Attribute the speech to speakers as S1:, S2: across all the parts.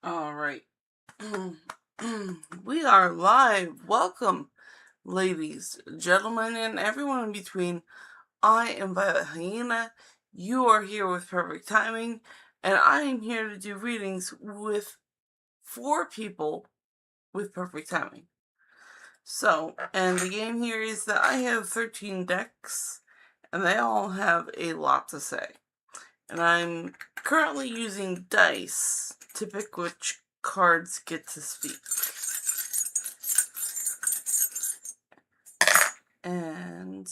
S1: All right. We are live. Welcome, ladies, gentlemen, and everyone in between. I am Violet Hyena. You are here with Perfect Timing, and I am here to do readings with 4 people with Perfect Timing. So, and the game here is that I have 13 decks, and they all have a lot to say. And I'm currently using dice to pick which cards get to speak. And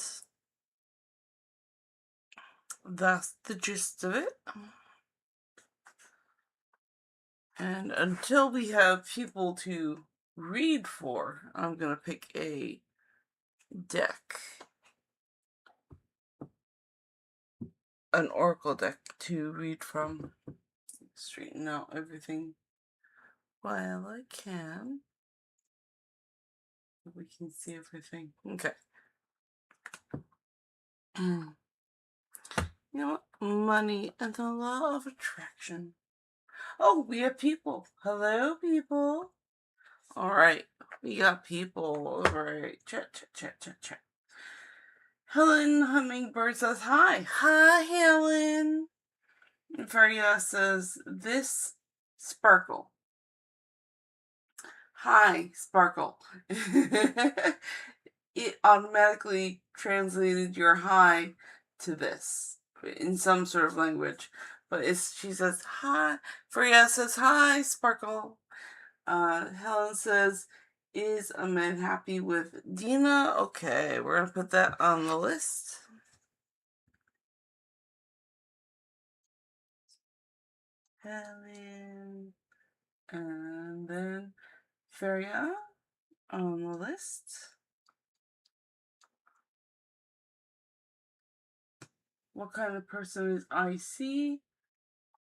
S1: that's the gist of it. And until we have people to read for, I'm going to pick a deck. An oracle deck to read from. Straighten out everything while I can. We can see everything. Okay. You know what? Money and the law of attraction. Oh, we have people. Hello, people. All right. We got people. All right. Chat. Helen Hummingbird says hi. Hi, Helen. And Ferdia says, this Sparkle. Hi, Sparkle. It automatically translated your hi to this in some sort of language. But she says, hi. Freya says, hi, Sparkle. Helen says, is Ahmed happy with Dina? Okay, we're going to put that on the list. Helen. And then Feria on the list. What kind of person is IC?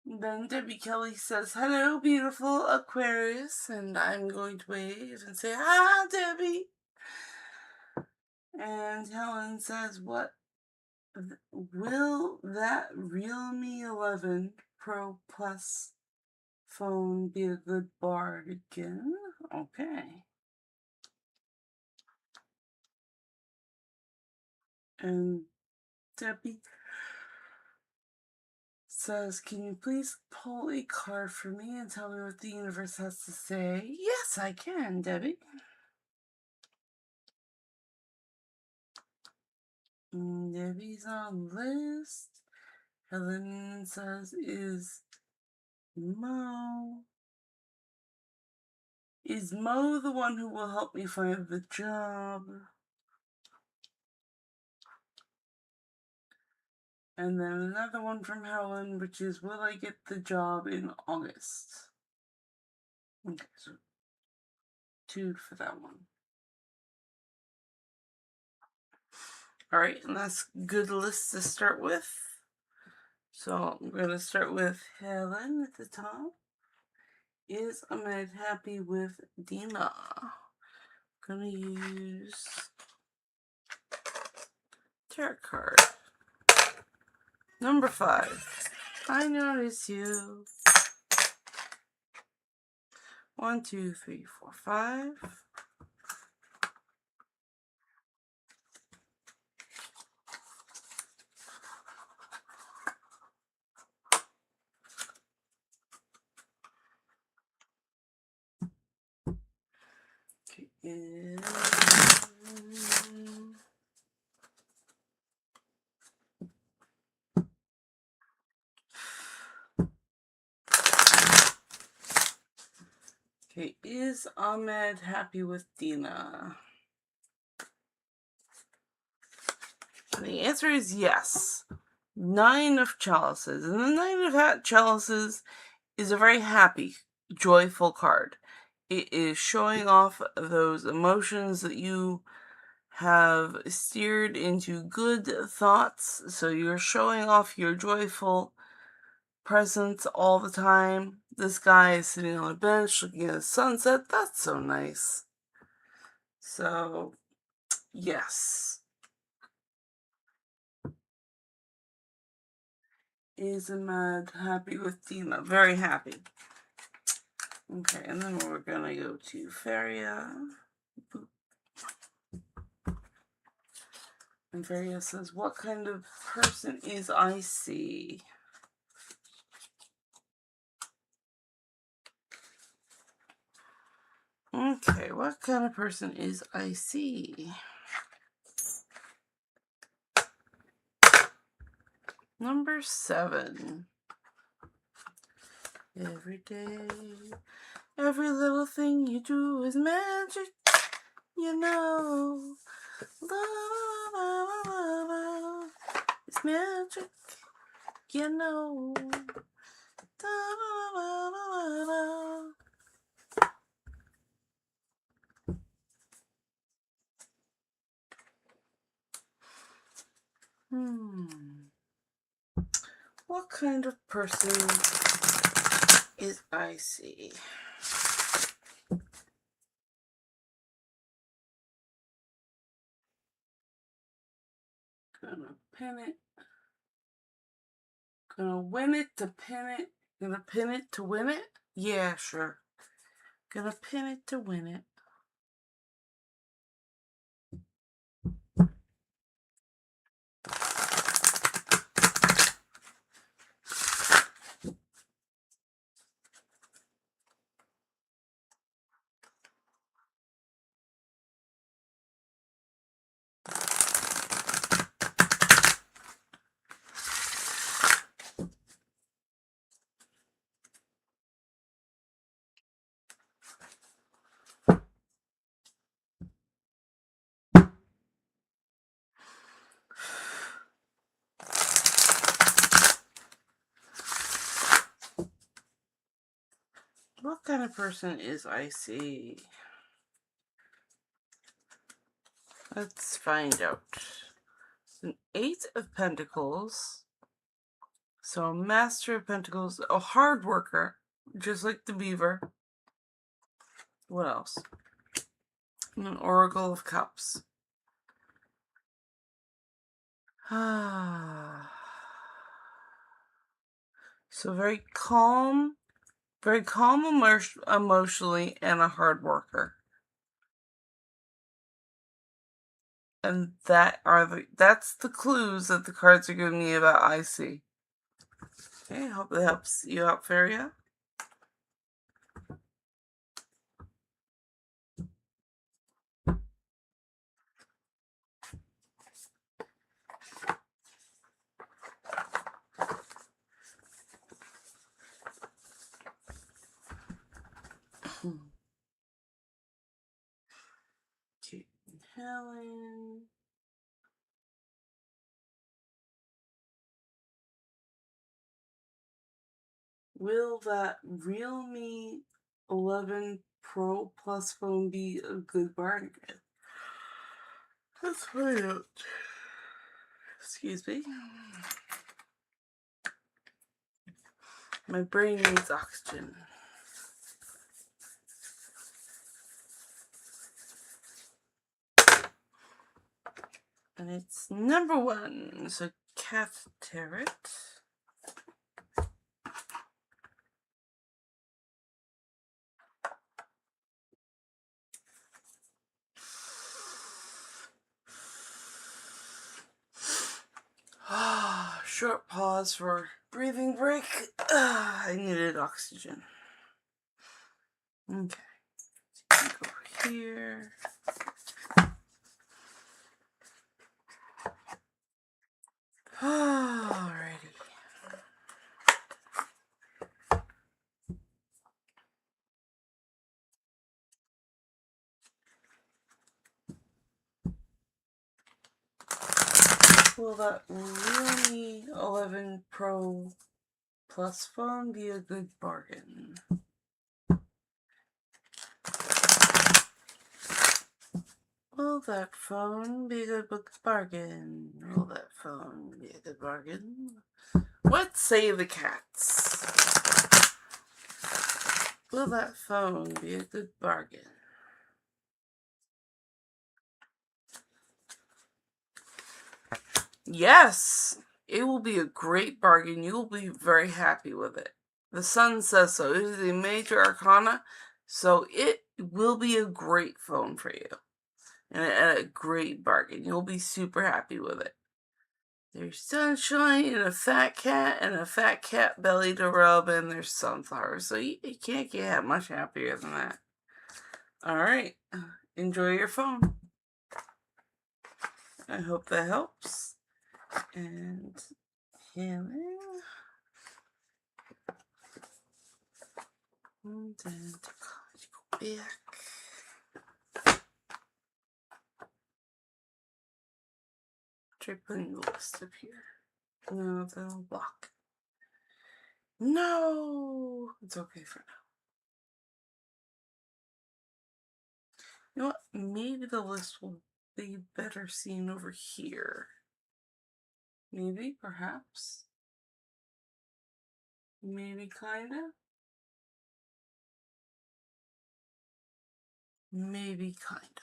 S1: Then Debbie Kelly says, hello, beautiful Aquarius. And I'm going to wave and say, hi, Debbie. And Helen says, what? Will that Realme 11 Pro Plus phone be a good bard again? Okay. And Debbie says, can you please pull a card for me and tell me what the universe has to say? Yes, I can, Debbie. Debbie's on the list. Helen says, is Mo the one who will help me find the job? And then another one from Helen, which is, will I get the job in August? Okay, so 2 for that one. Alright, and that's a good list to start with. So I'm going to start with Helen at the top. Is Ahmed happy with Dina? I'm going to use tarot card. Number 5. I notice you. 1, 2, 3, 4, 5. Okay, is Ahmed happy with Dina? And the answer is yes. 9 of chalices. And the 9 of chalices is a very happy, joyful card. It is showing off those emotions that you have steered into good thoughts. So you're showing off your joyful presence all the time. This guy is sitting on a bench looking at the sunset. That's so nice. So, yes. Is Ahmed happy with Dina? Very happy. Okay, and then we're gonna go to Feria. And Feria says, what kind of person is Icy? Okay, what kind of person is Icy? Number 7. Every day, every little thing you do is magic, you know. La, la, la, la, la. It's magic, you know. Da, la, la, la, la, la. What kind of person is Icy? Gonna pin it. Gonna win it to pin it. Gonna pin it to win it? Yeah, sure. Gonna pin it to win it. What kind of person is Icy? Let's find out. An 8 of Pentacles. So a Master of Pentacles, a hard worker, just like the Beaver. What else? And an Oracle of Cups. So very calm emotionally, and a hard worker. And that's the clues that the cards are giving me about Icy. Okay, I hope that helps you out, Feria. Kate and Helen. Will that Realme 11 Pro Plus phone be a good bargain? Let's find out. Excuse me. My brain needs oxygen. And it's number 1. So Cat Tarot. Short pause for breathing break. I needed oxygen. Okay. So go over here. Alrighty. Will that Realme 11 Pro Plus phone be a good bargain? Will that phone be a good bargain? Will that phone be a good bargain? What say the cats? Will that phone be a good bargain? Yes, it will be a great bargain. You will be very happy with it. The sun says so. It is a major arcana, so it will be a great phone for you. And at a great bargain. You'll be super happy with it. There's sunshine and a fat cat belly to rub, and there's sunflowers. So you can't get much happier than that. Alright. Enjoy your phone. I hope that helps. And healing. And then go back. Try putting the list up here. No, that'll block. No! It's okay for now. You know what? Maybe the list will be better seen over here. Maybe, perhaps. Maybe, kinda. Maybe, kinda.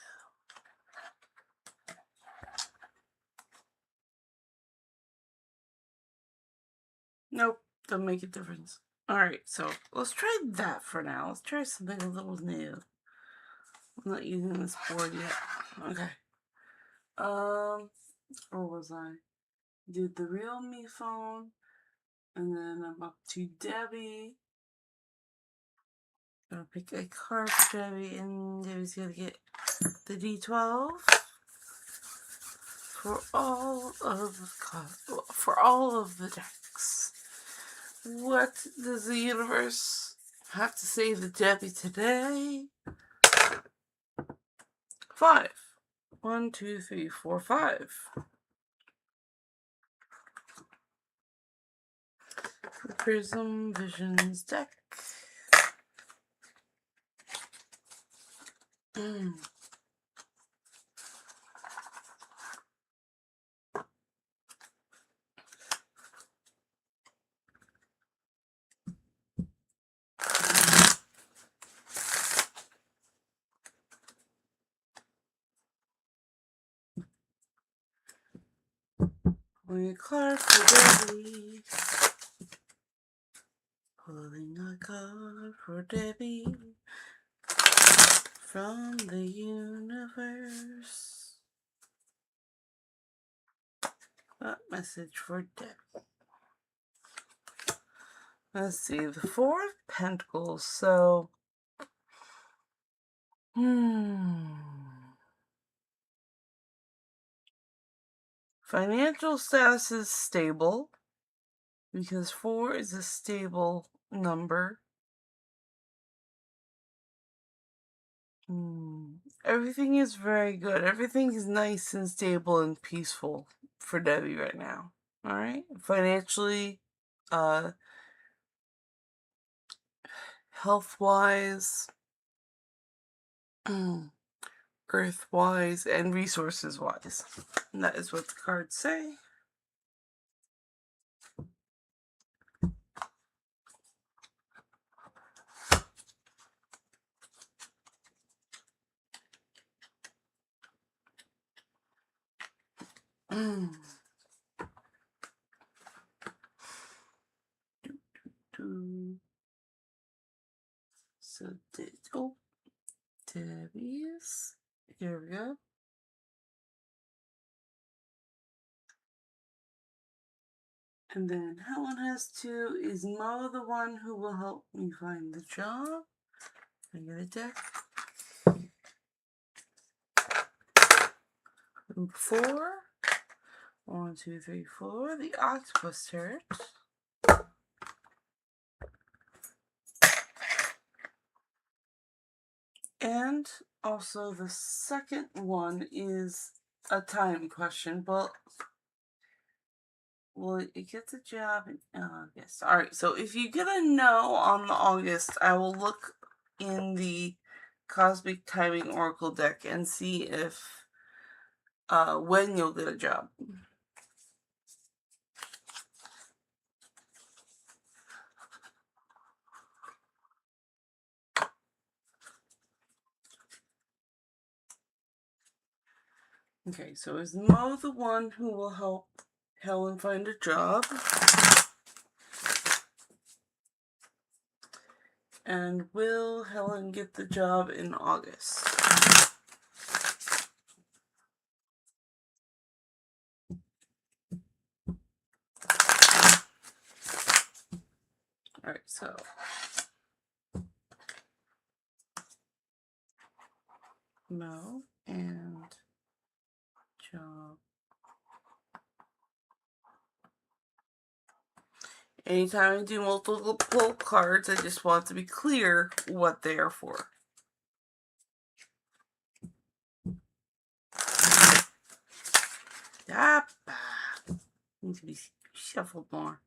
S1: Nope, doesn't make a difference. Alright, so let's try that for now. Let's try something a little new. I'm not using this board yet. Okay. Where was I? Did the Realme phone, and then I'm up to Debbie. Gonna pick a card for Debbie, and Debbie's gonna get the D12 for all of the decks. What does the universe have to say to Debbie today? 5. 1, 2, 3, 4, 5. The Prism Visions deck. Pulling a card for Debbie. Pulling a card for Debbie from the universe. A message for Debbie. Let's see, the 4 of Pentacles, so... Financial status is stable, because 4 is a stable number. Everything is very good. Everything is nice and stable and peaceful for Debbie right now. Alright? Financially, health-wise, earth-wise, and resources-wise. And that is what the cards say. So, Debbie's. Here we go. And then Helen has 2. Is Mo the one who will help me find the job? I get a deck. Number 4. 1, 2, 3, 4. The octopus turret. And also the second one is a time question, but will it get the job in August? Alright, so if you get a no on the August, I will look in the Cosmic Timing Oracle deck and see if when you'll get a job. Okay, so is Mo the one who will help Helen find a job? And will Helen get the job in August? Alright, so Mo and job. Anytime I do multiple cards, I just want to be clear what they are for. Yep. Needs to be shuffled more.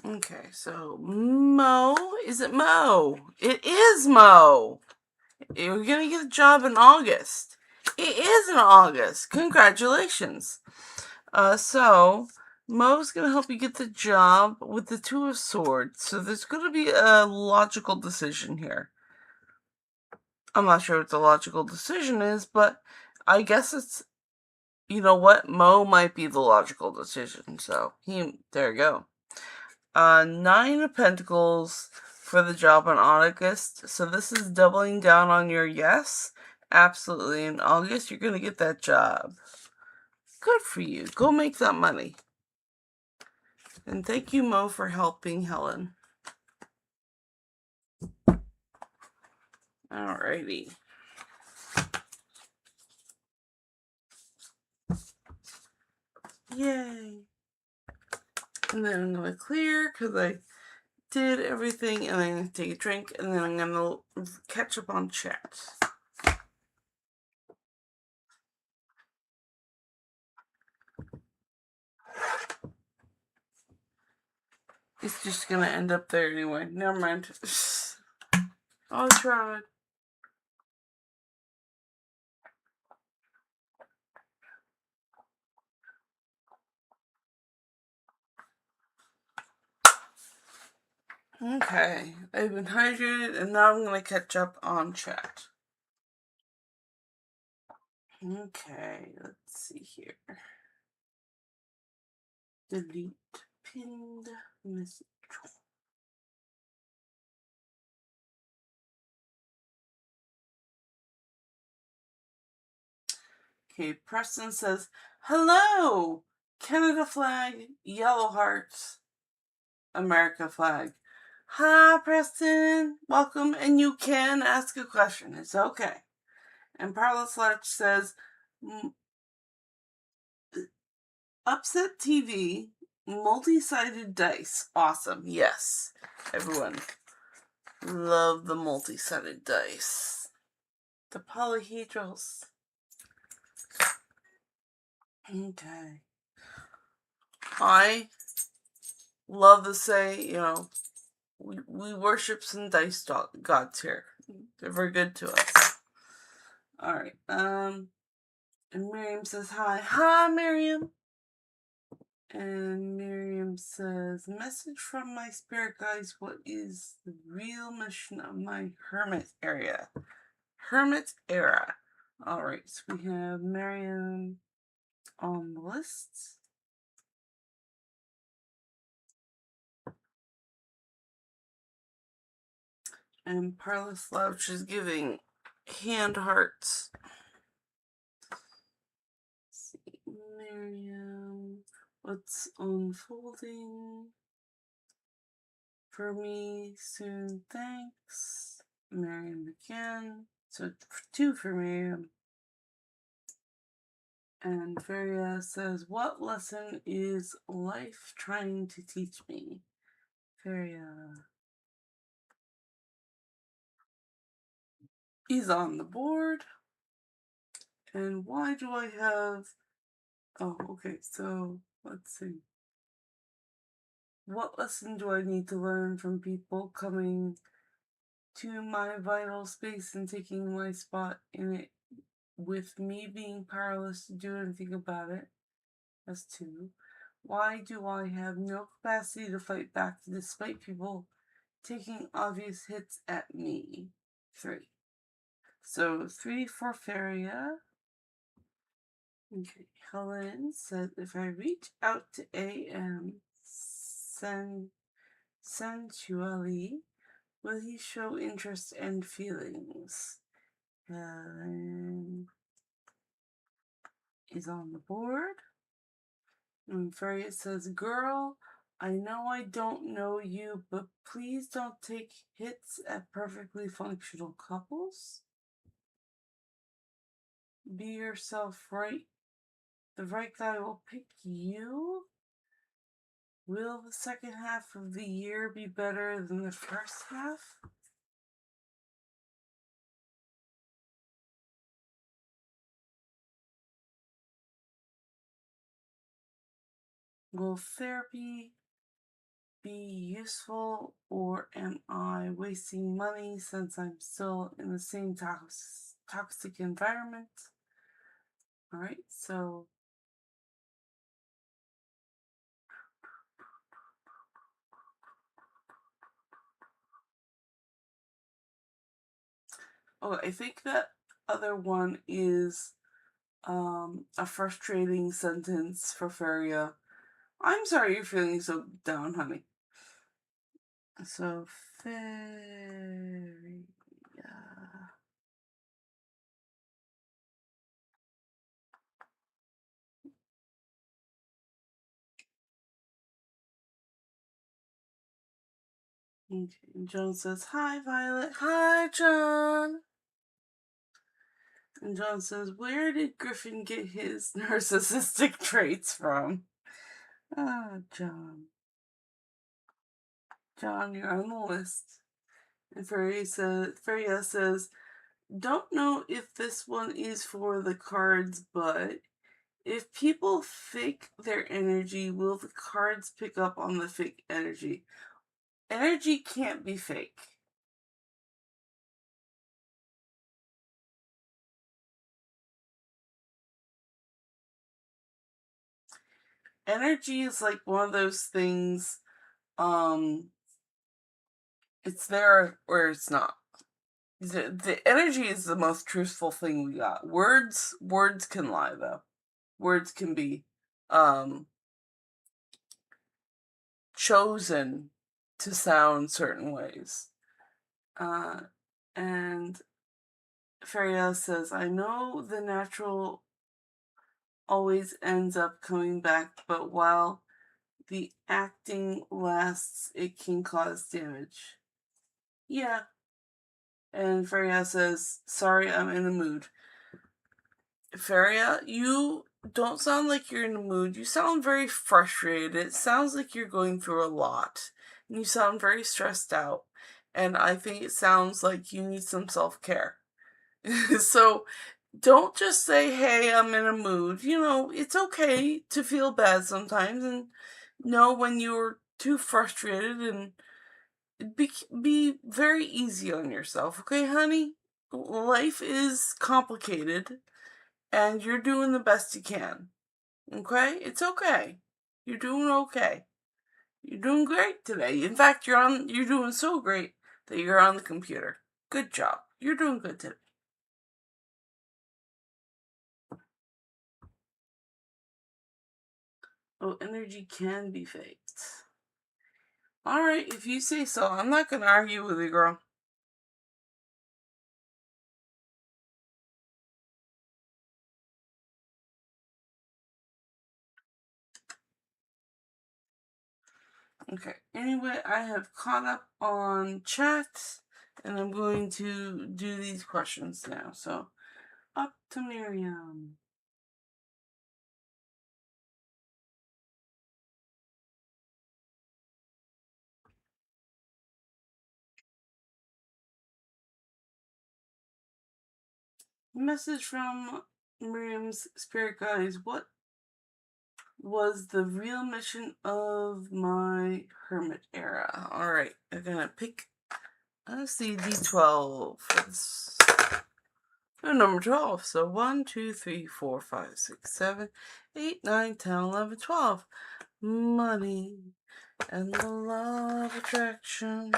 S1: Okay, so Mo, is it Mo? It is Mo. You're gonna get a job in August. It is in August. Congratulations. So Mo's gonna help you get the job with the Two of Swords. So there's gonna be a logical decision here. I'm not sure what the logical decision is, but I guess it's, you know what, Mo might be the logical decision. So there you go. 9 of Pentacles for the job in August. So this is doubling down on your yes. Absolutely. In August, you're going to get that job. Good for you. Go make that money. And thank you, Mo, for helping Helen. Alrighty. Yay. And then I'm going to clear because I did everything, and I'm going to take a drink, and then I'm going to catch up on chat. It's just going to end up there anyway. Never mind. I tried. Okay, I've been hydrated, and now I'm going to catch up on chat. Okay, let's see here. Delete pinned message. Okay, Preston says, hello! Canada flag, yellow hearts, America flag. Hi, Preston. Welcome, and you can ask a question. It's okay. And Parla Slouch says, Upset TV, multi-sided dice. Awesome. Yes. Everyone. Love the multi-sided dice. The polyhedrals. Okay. I love to say, you know, we worship some dice gods here. They're very good to us. Alright, and Miriam says hi. Hi, Miriam! And Miriam says, message from my spirit guides, what is the real mission of my hermit area? Hermit era. Alright, so we have Miriam on the list. And Parla Slouch is giving hand hearts. Let's see, Miriam, what's unfolding for me soon? Thanks. Miriam again. So 2 for Miriam. And Feria says, what lesson is life trying to teach me? Feria is on the board. And why do I have... Oh, okay, so let's see. What lesson do I need to learn from people coming to my vital space and taking my spot in it with me being powerless to do anything about it? That's 2. Why do I have no capacity to fight back despite people taking obvious hits at me. 3. So 3 for Feria. Okay, Helen said if I reach out to A.M. sensually, will he show interest and feelings? Helen is on the board. And Feria says, girl, I know I don't know you, but please don't take hits at perfectly functional couples. Be yourself, right? The right guy will pick you. Will the second half of the year be better than the first half? Will therapy be useful, or am I wasting money since I'm still in the same toxic environment? Alright, so I think that other one is a frustrating sentence for Feria. I'm sorry you're feeling so down, honey. So, Feria. Okay. John says, hi, Violet. Hi, John. And John says, where did Griffin get his narcissistic traits from? Ah, John. John, you're on the list. And Feria says, don't know if this one is for the cards, but if people fake their energy, will the cards pick up on the fake energy? Energy can't be fake. Energy is like one of those things, it's there or it's not. The energy is the most truthful thing we got. Words can lie, though. Words can be chosen to sound certain ways. And Feria says, I know the natural always ends up coming back, but while the acting lasts, it can cause damage. Yeah. And Feria says, sorry, I'm in a mood. Feria, you don't sound like you're in a mood. You sound very frustrated. It sounds like you're going through a lot. And you sound very stressed out. And I think it sounds like you need some self-care. So don't just say, hey, I'm in a mood. You know, it's okay to feel bad sometimes and know when you're too frustrated, and be very easy on yourself, okay, honey? Life is complicated and you're doing the best you can. Okay? It's okay. You're doing okay. You're doing great today. In fact, you're doing so great that you're on the computer. Good job. You're doing good today. Oh, energy can be faked. Alright, if you say so. I'm not gonna argue with you, girl. Okay, anyway, I have caught up on chat, and I'm going to do these questions now. So, up to Miriam. Message from Miriam's spirit guides. What was the real mission of my hermit era? Alright, I'm gonna pick, let's see, D12 for this. Number 12. So 1, 2, 3, 4, 5, 6, 7, 8, 9, 10, 11, 12. Money. and the law of attraction.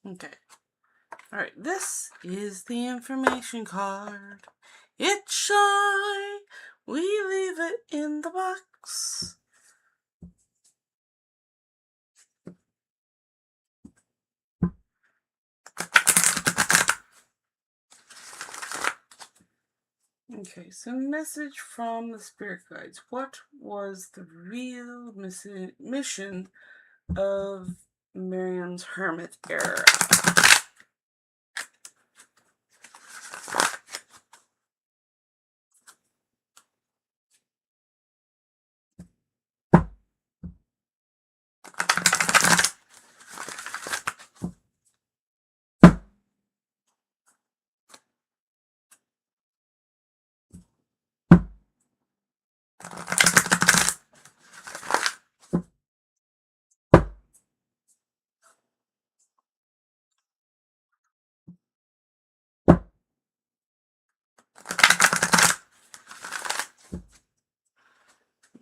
S1: Okay. Alright, this is the information card. It's shy. We leave it in the box. Okay, so message from the spirit guides. What was the real mission of Miriam's hermit era?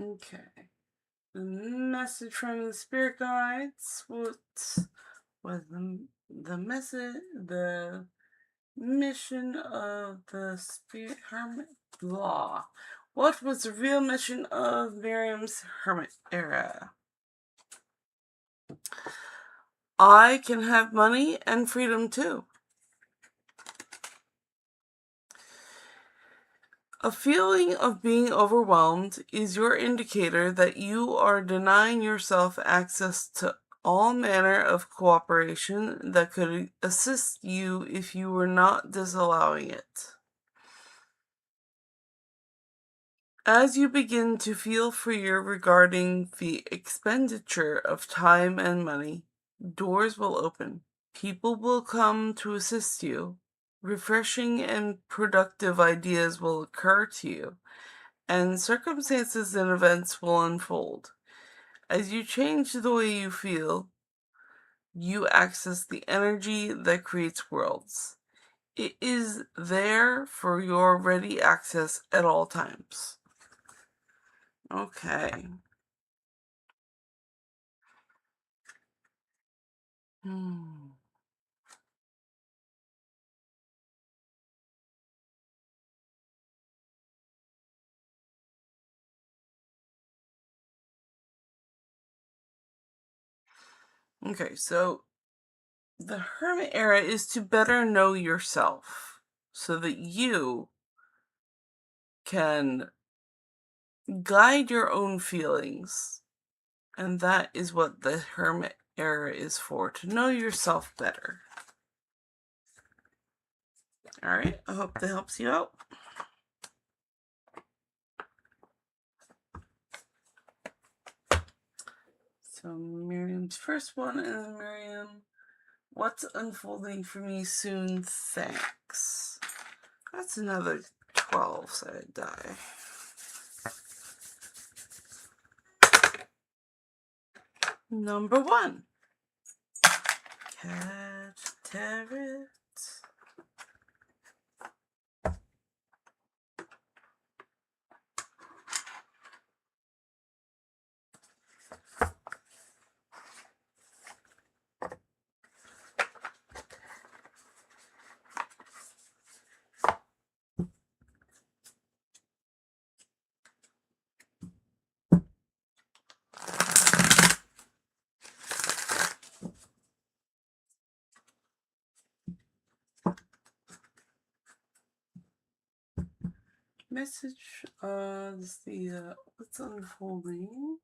S1: Okay. The message from the spirit guides. What was the message? The mission of the spirit hermit law. What was the real mission of Miriam's hermit era? I can have money and freedom too. A feeling of being overwhelmed is your indicator that you are denying yourself access to all manner of cooperation that could assist you if you were not disallowing it. As you begin to feel freer regarding the expenditure of time and money, doors will open. People will come to assist you. Refreshing and productive ideas will occur to you, and circumstances and events will unfold. As you change the way you feel, you access the energy that creates worlds. It is there for your ready access at all times. Okay. Okay, so the hermit era is to better know yourself so that you can guide your own feelings. And that is what the hermit era is for, to know yourself better. Alright, I hope that helps you out. So Miriam's first one, and Miriam, what's unfolding for me soon, thanks. That's another 12-sided die. Number 1. Cat Tarot. Message, let's see, what's unfolding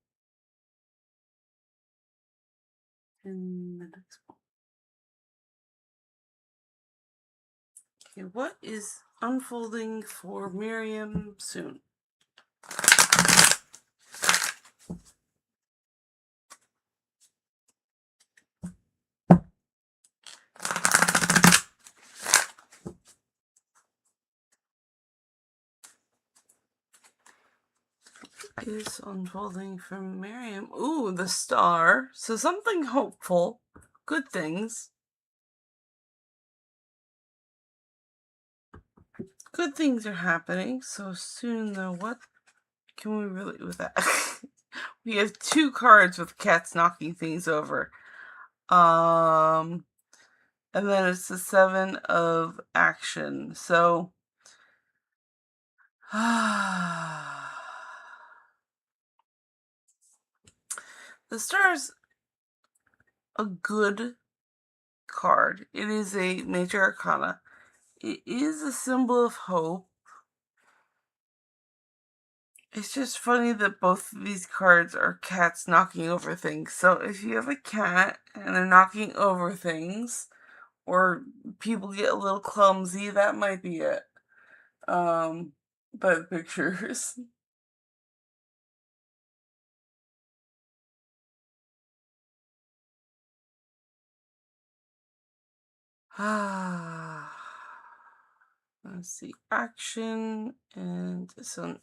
S1: in the next one. Okay, what is unfolding for Miriam soon? is unfolding for Miriam? Ooh, the star. So something hopeful. Good things. Good things are happening. So soon, though, what can we relate with that? We have 2 cards with cats knocking things over. And then it's the 7 of action. So, the star's a good card. It is a major arcana. It is a symbol of hope. It's just funny that both of these cards are cats knocking over things. So if you have a cat and they're knocking over things, or people get a little clumsy, that might be it. By the pictures. Let's see, action, and so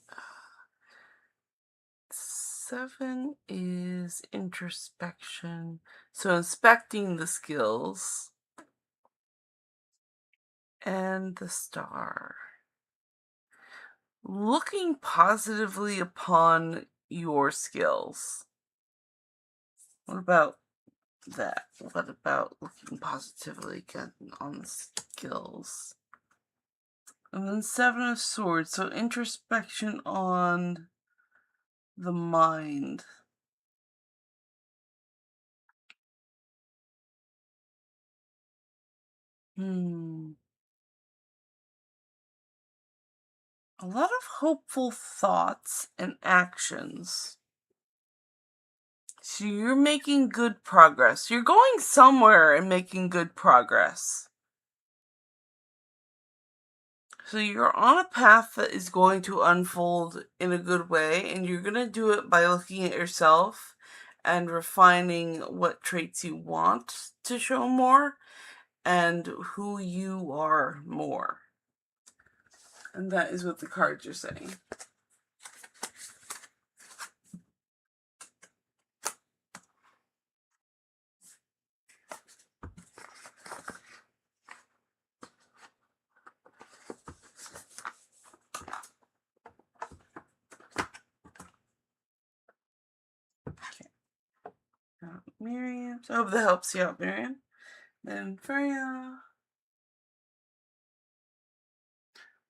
S1: 7 is introspection. So inspecting the skills. And the star. Looking positively upon your skills. What about that? What about looking positively again on skills? And then 7 of Swords, so introspection on the mind. A lot of hopeful thoughts and actions. So you're making good progress. You're going somewhere and making good progress. So you're on a path that is going to unfold in a good way, and you're going to do it by looking at yourself and refining what traits you want to show more and who you are more. And that is what the cards are saying. Okay. Miriam. So I hope that helps you out, Miriam. Then Freya.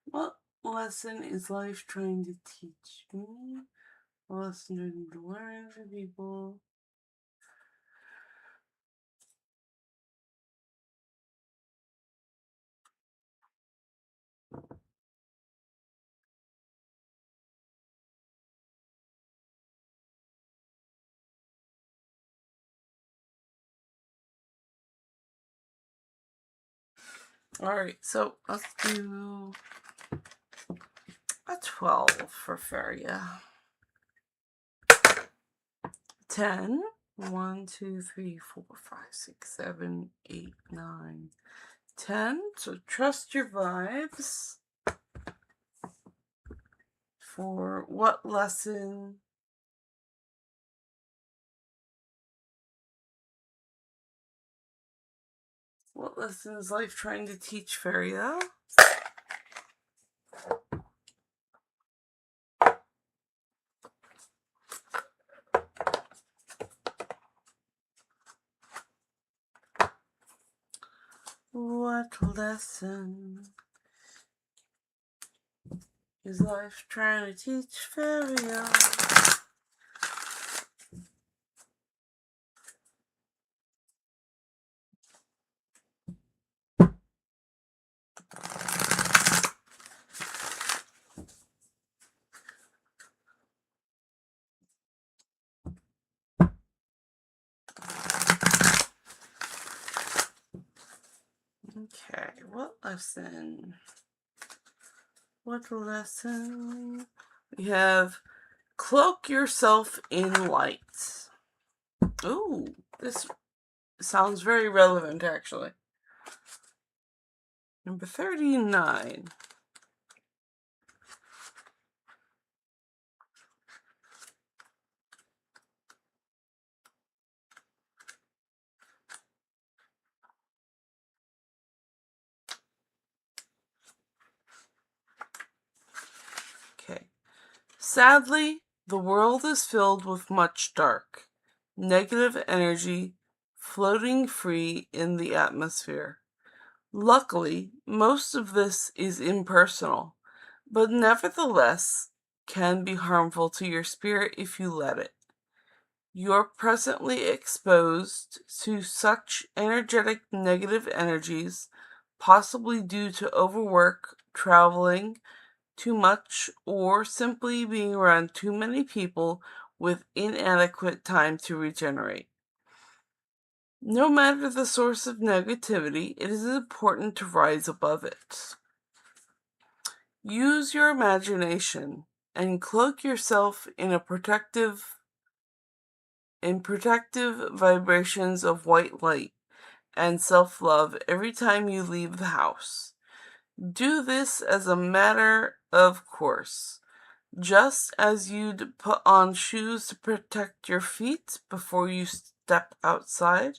S1: What lesson is life trying to teach me? What lesson do I need to learn for people? Alright, so let's do a 12 for Feria. 10. 1, 2, 3, 4, 5, 6, 7, 8, 9, 10. So trust your vibes. For what lesson? What lesson is life trying to teach Feria? What lesson is life trying to teach Feria? Okay, what lesson? What lesson? We have cloak yourself in light. Ooh, this sounds very relevant, actually. Number 39. Sadly, the world is filled with much dark, negative energy floating free in the atmosphere. Luckily, most of this is impersonal, but nevertheless can be harmful to your spirit if you let it. You're presently exposed to such energetic negative energies, possibly due to overwork, traveling too much, or simply being around too many people with inadequate time to regenerate. No matter the source of negativity, it is important to rise above it. Use your imagination and cloak yourself in protective vibrations of white light and self-love every time you leave the house. Do this as a matter of course, just as you'd put on shoes to protect your feet before you step outside.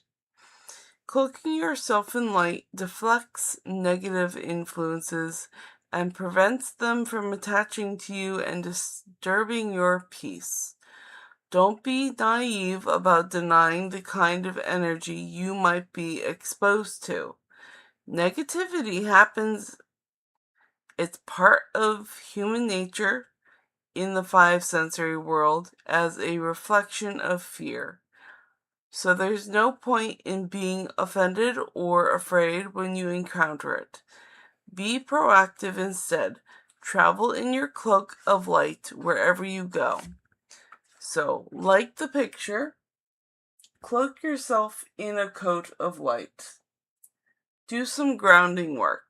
S1: Cloaking yourself in light deflects negative influences and prevents them from attaching to you and disturbing your peace. Don't be naive about denying the kind of energy you might be exposed to. Negativity happens, it's part of human nature in the five sensory world as a reflection of fear. So there's no point in being offended or afraid when you encounter it. Be proactive instead. Travel in your cloak of light wherever you go. So, like the picture, cloak yourself in a coat of light. Do some grounding work.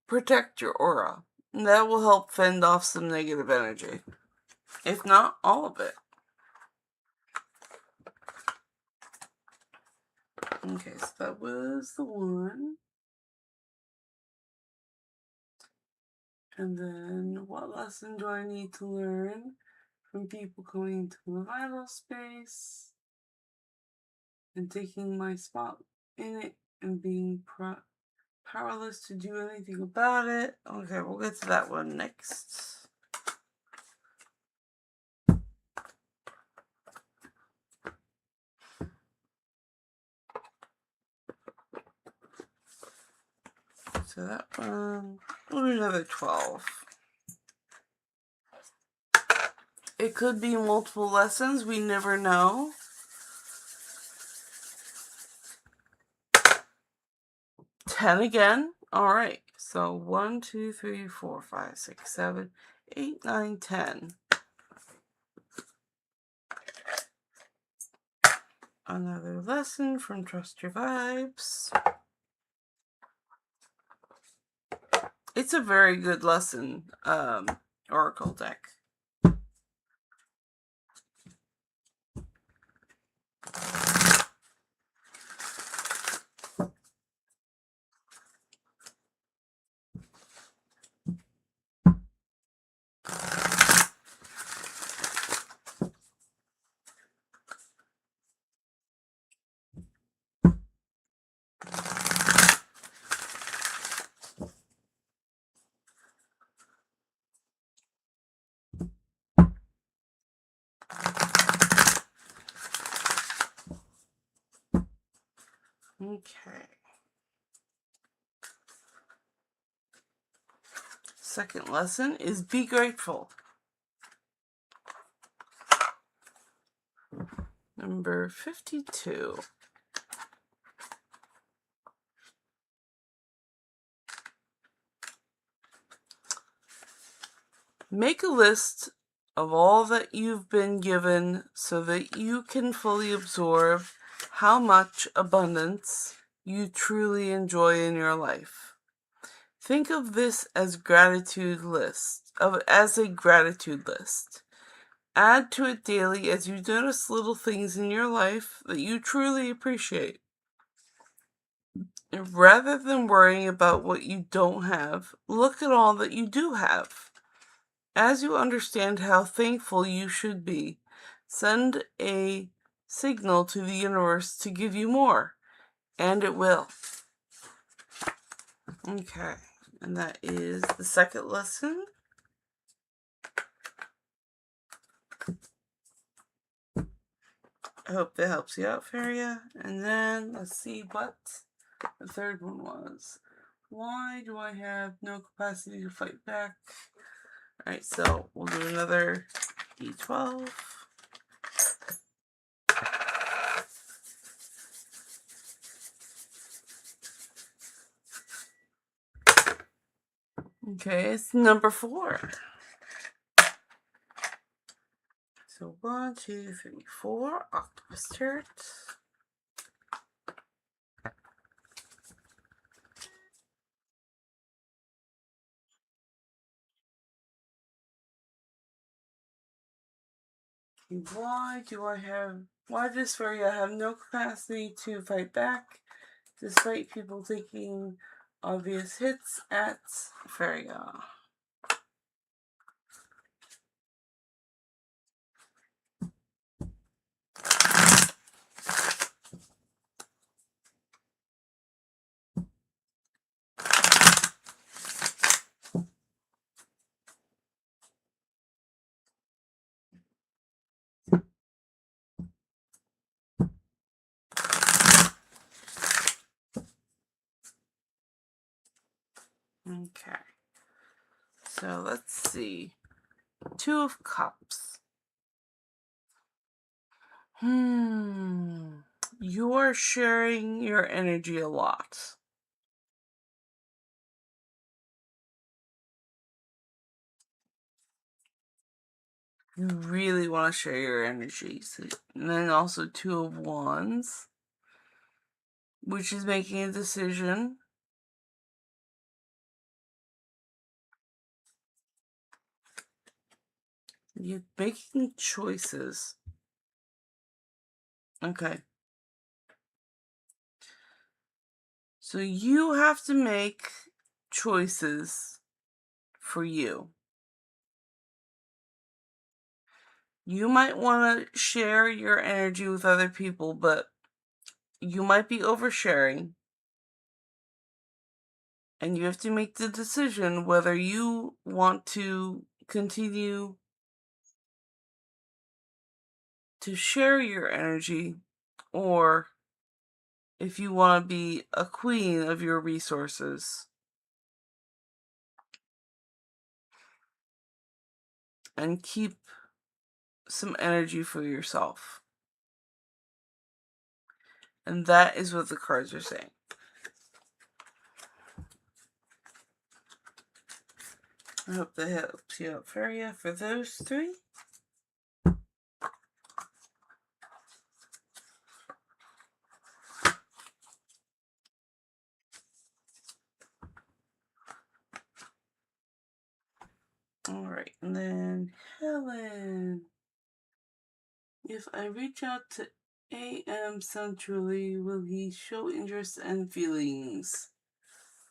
S1: Protect your aura. And that will help fend off some negative energy. If not, all of it. Okay, so that was the one. And then, what lesson do I need to learn from people going into the vital space and taking my spot in it and being powerless to do anything about it? Okay, we'll get to that one next. So that one, we'll do another 12. It could be multiple lessons, we never know. Ten again. Alright, so 1, 2, 3, 4, 5, 6, 7, 8, 9, 10. Another lesson from Trust Your Vibes. It's a very good lesson, Oracle deck. Okay. Second lesson is be grateful. Number 52. Make a list of all that you've been given so that you can fully absorb how much abundance you truly enjoy in your life. Think of this as a gratitude list. Add to it daily as you notice little things in your life that you truly appreciate. Rather than worrying about what you don't have, look at all that you do have. As you understand how thankful you should be, send a signal to the universe to give you more, and it will. Okay, and that is the second lesson. I hope that helps you out, Feria. And then let's see what the third one was. Why do I have no capacity to fight back? Alright, so we'll do another D12. Okay, it's number 4. So 1, 2, 3, 4. Octopus turret. Why does Feria have no capacity to fight back, despite people taking obvious hits at Feria? Okay. So let's see. 2 of Cups. You are sharing your energy a lot. You really want to share your energy. And then also 2 of Wands, which is making a decision. You're making choices. Okay. So you have to make choices for you. You might want to share your energy with other people, but you might be oversharing. And you have to make the decision whether you want to continue to share your energy or if you want to be a queen of your resources and keep some energy for yourself. And that is what the cards are saying. I hope that helps you out, Feria, for those 3. Alright, and then Helen. If I reach out to AM centrally, will he show interest and feelings?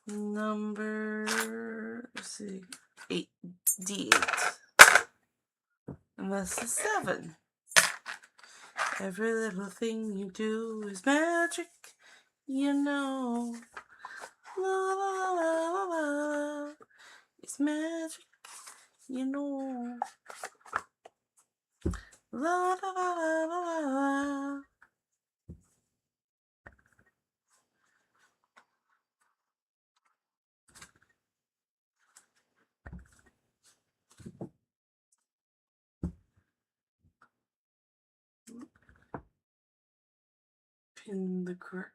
S1: Number, let's see, 8, D8. And that's the 7. Every little thing you do is magic, you know. La la la la la. It's magic, you know. La la la la la la. Pin the correct.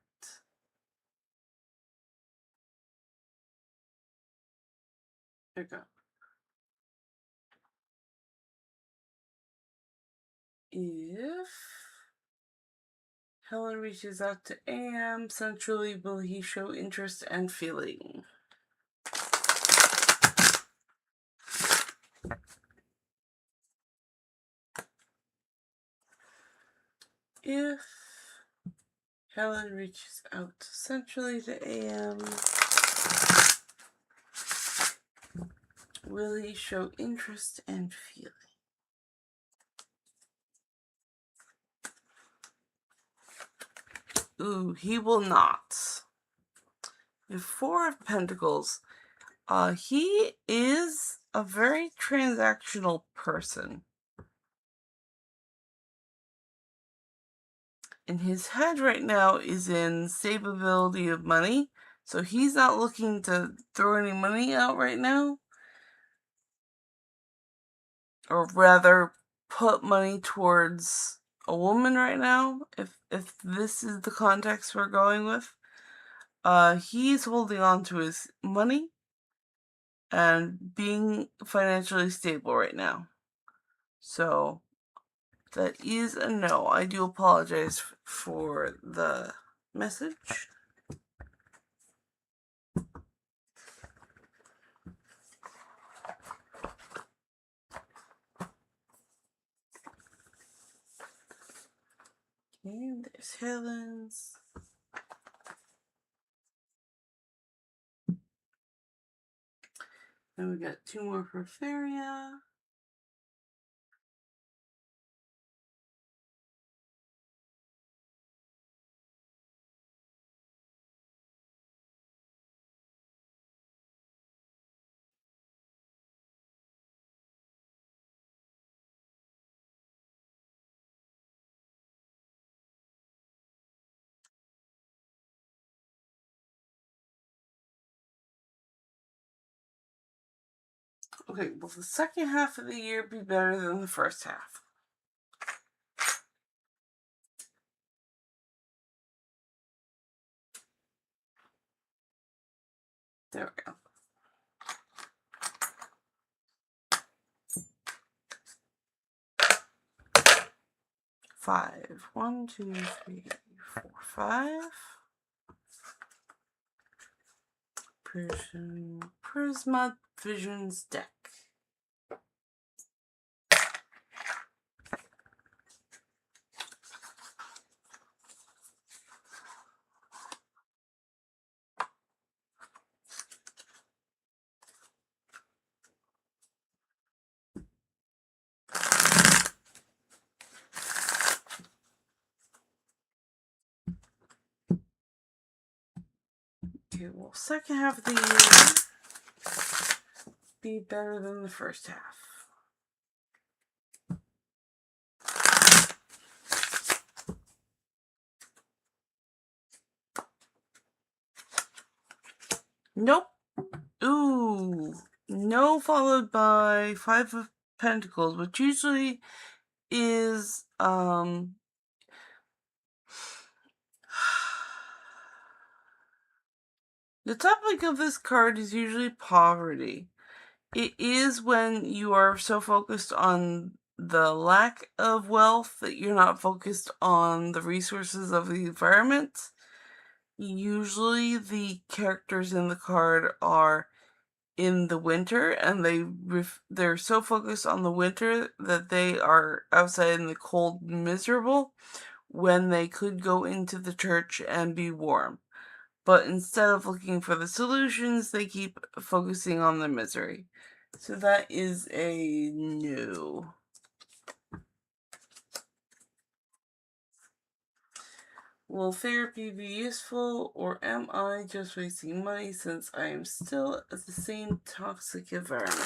S1: There you go. If Helen reaches out to AM centrally, will he show interest and feeling? If Helen reaches out centrally to AM, will he show interest and feeling? Ooh, he will not. The 4 of Pentacles. He is a very transactional person. And his head right now is in savability of money. So he's not looking to throw any money out right now. Or rather, put money towards a woman right now, if this is the context we're going with. He's holding on to his money and being financially stable right now. So that is a no. I do apologize for the message. Okay, there's Helen's. Then we got 2 more for Feria. Okay, will the second half of the year be better than the first half? There we go. 5. 1, 2, 3, 4, 5. Prisma Visions deck. Okay, well, second half of the year be better than the first half. Nope. Ooh. No, followed by 5 of Pentacles, which usually is, the topic of this card is usually poverty. It is when you are so focused on the lack of wealth that you're not focused on the resources of the environment. Usually the characters in the card are in the winter, and they're so focused on the winter that they are outside in the cold, miserable, when they could go into the church and be warm. But instead of looking for the solutions, they keep focusing on the misery. So that is a no. Will therapy be useful, or am I just wasting money since I am still at the same toxic environment?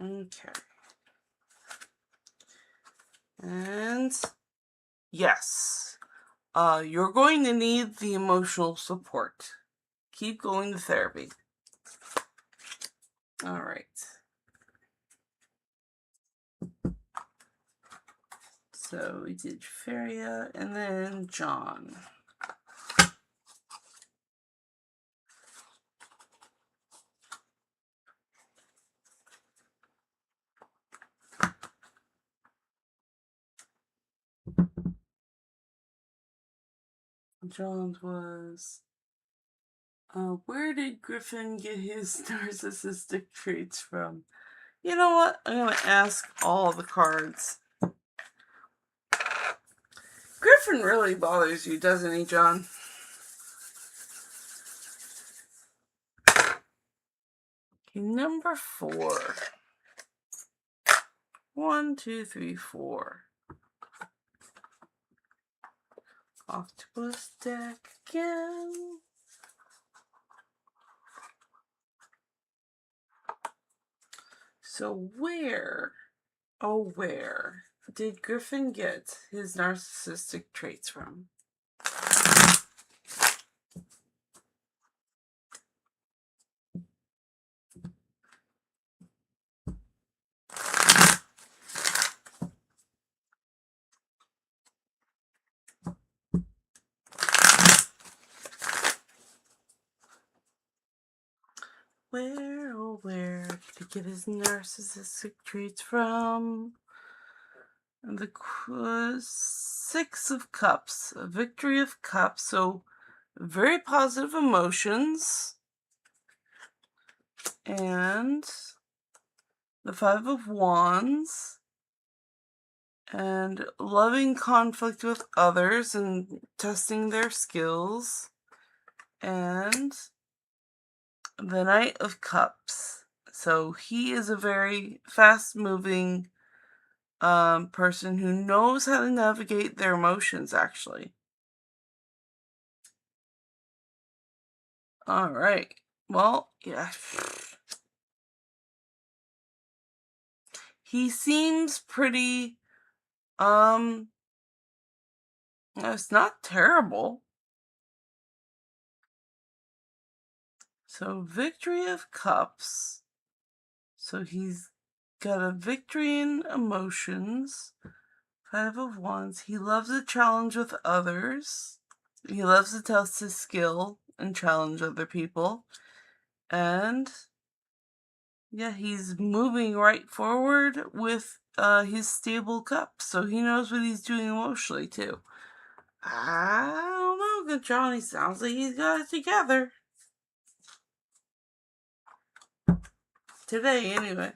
S1: Okay. And yes, you're going to need the emotional support. Keep going to therapy. All right. So we did Feria and then John. John's was, where did Griffin get his narcissistic traits from? You know what? I'm going to ask all the cards. Griffin really bothers you, doesn't he, John? Okay, number 4. 1, 2, 3, 4. Octopus deck again. So where, oh where, did Griffin get his narcissistic traits from? Where, oh where, did he get his narcissistic traits from? The Six of Cups, a Victory of Cups, so very positive emotions. And the Five of Wands, and loving conflict with others and testing their skills. And the Knight of Cups. So he is a very fast-moving person who knows how to navigate their emotions, actually. All right. Well, yeah. He seems pretty, it's not terrible. So, Victory of Cups. So he's got a victory in emotions. Five of Wands. He loves a challenge with others. He loves to test his skill and challenge other people. And yeah, he's moving right forward with his stable cup. So he knows what he's doing emotionally too. I don't know, good Johnny. Sounds like he's got it together. Today, anyway.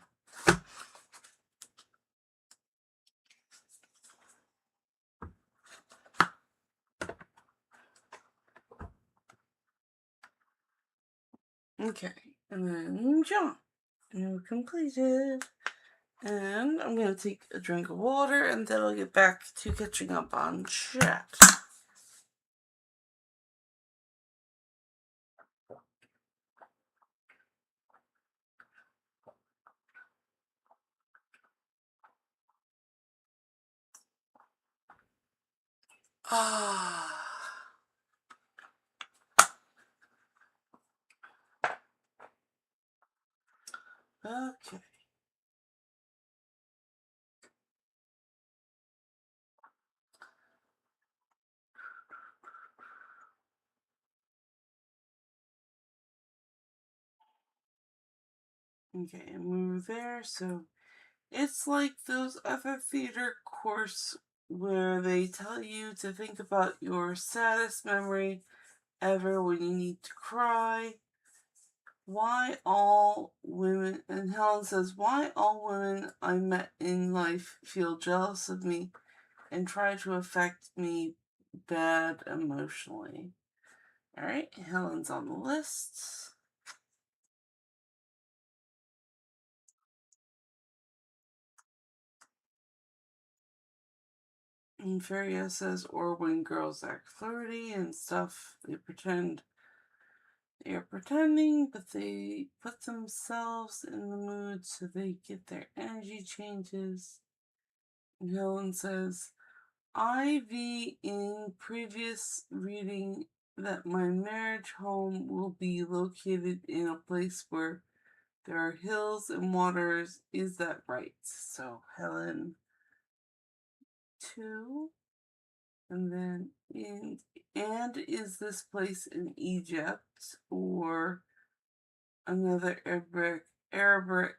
S1: Okay, and then John. And we're completed. And I'm going to take a drink of water, and then I'll get back to catching up on chat. Ah. Okay. Okay, and we were there, so it's like those other theater course where they tell you to think about your saddest memory ever when you need to cry. Why all women, and Helen says, why all women I met in life feel jealous of me and try to affect me bad emotionally. All right, Helen's on the list. And Feria says, or when girls act flirty and stuff, they are pretending, but they put themselves in the mood so they get their energy changes. And Helen says, IV in previous reading that my marriage home will be located in a place where there are hills and waters. Is that right? So Helen 2. And then and is this place in Egypt or another Arabic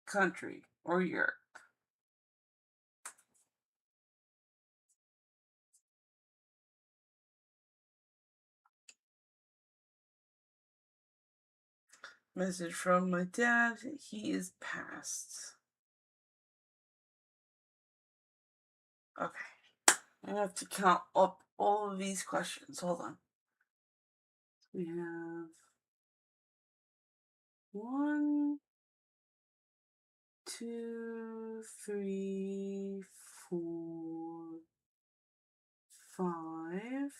S1: country or Europe? Message from my dad. He is passed. Okay. I have to count up all of these questions. Hold on. We have 1, 2, 3, 4, 5,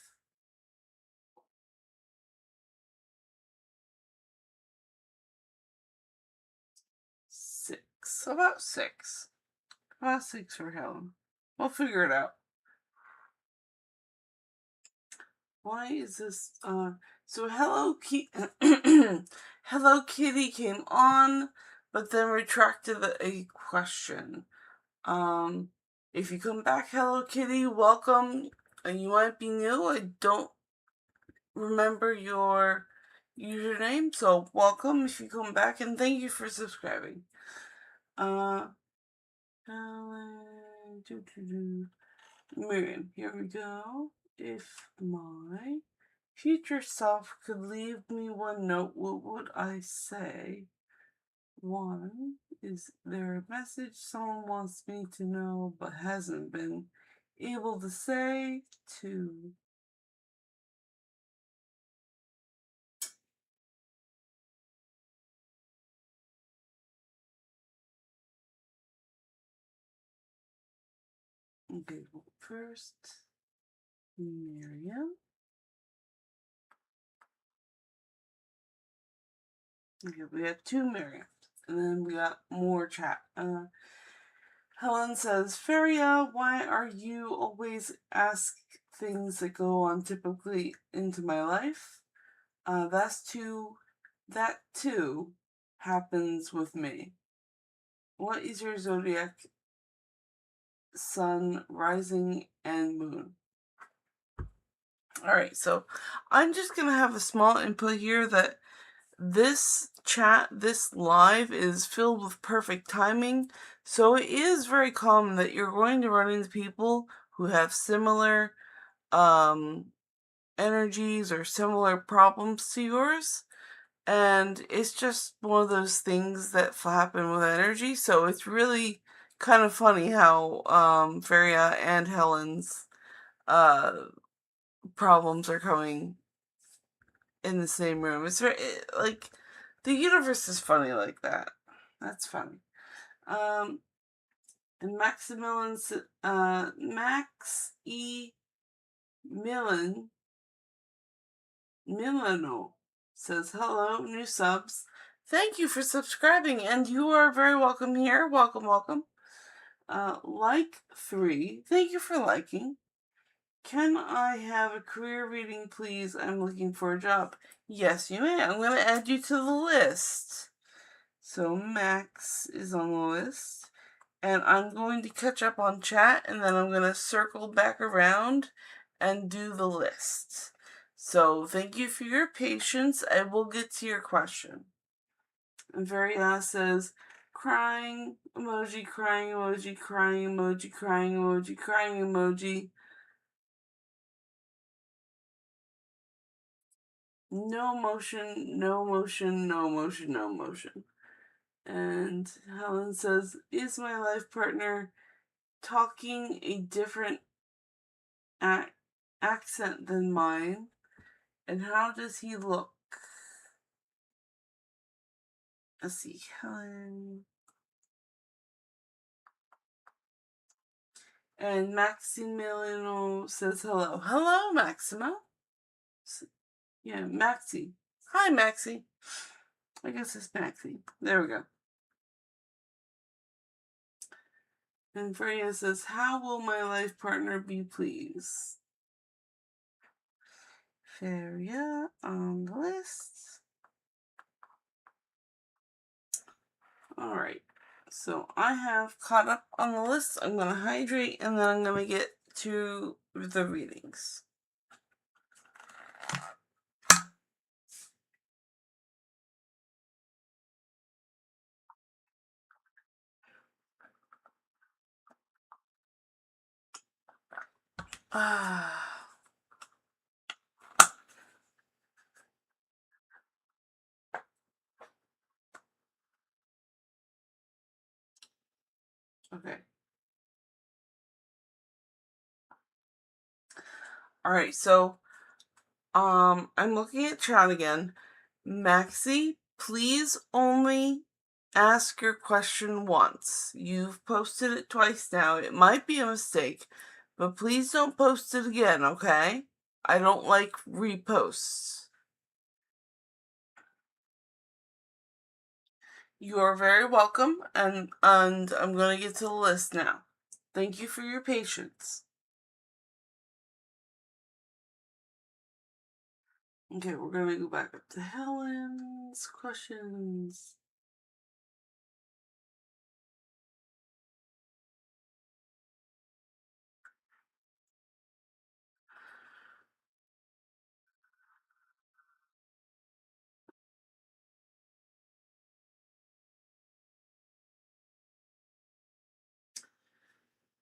S1: 6. About 6. About 6 for Helen. We'll figure it out. Why is this? So Hello Kitty came on, but then retracted a question. If you come back, Hello Kitty, welcome. You might be new. I don't remember your username, so welcome if you come back, and thank you for subscribing. Miriam, here we go. If my future self could leave me one note, what would I say? 1, is there a message someone wants me to know but hasn't been able to say? 2, okay, well, first, Miriam. Okay, we have 2 Miriams, and then we got more chat. Helen says, Feria, why are you always ask things that go on typically into my life? That too happens with me. What is your zodiac, sun, rising, and moon? Alright, so I'm just going to have a small input here that this chat, this live, is filled with perfect timing, so it is very common that you're going to run into people who have similar energies or similar problems to yours, and it's just one of those things that happen with energy, so it's really kind of funny how Feria and Helen's problems are coming in the same room. It's very, like, the universe is funny like that. That's funny. And Maximilian, Max E. Milano says, hello, new subs. Thank you for subscribing, and you are very welcome here. Welcome, welcome. Like 3. Thank you for liking. Can I have a career reading, please? I'm looking for a job. Yes, you may. I'm going to add you to the list. So Max is on the list. And I'm going to catch up on chat, and then I'm going to circle back around and do the list. So thank you for your patience. I will get to your question. And Veria says, crying emoji, crying emoji, crying emoji, crying emoji, crying emoji. No motion, no motion, no motion, no motion. And Helen says, is my life partner talking a different accent than mine? And how does he look? Let's see, Helen. And Maximiliano says hello. Hello, Maximo. Yeah, Maxie. Hi, Maxie. I guess it's Maxie. There we go. And Freya says, how will my life partner be pleased? Freya on the list. Alright. So I have caught up on the list. I'm going to hydrate, and then I'm going to get to the readings. Okay. Alright, so I'm looking at chat again. Maxie, please only ask your question once. You've posted it twice now. It might be a mistake, but please don't post it again, okay? I don't like reposts. You are very welcome, and I'm going to get to the list now. Thank you for your patience. Okay, we're going to go back up to Helen's questions.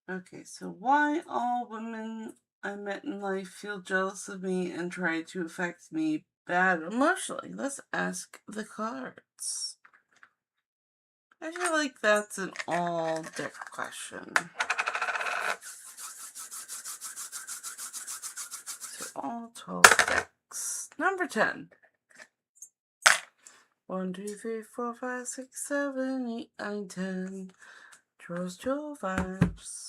S1: Okay, so why all women I met in life feel jealous of me and try to affect me bad emotionally? Let's ask the cards. I feel like that's an all deck question. So all 12 decks. Number 10. 1, 2, 3, 4, 5, 6, 7, 8, 9, 10. Draws 12 vibes.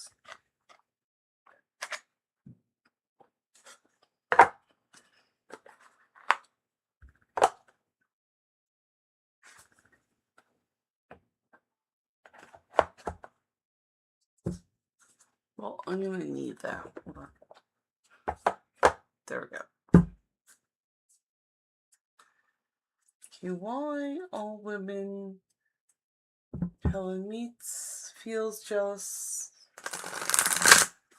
S1: Well, I'm gonna need that. Hold on. There we go. Okay, why all women Helen meets, feels jealous,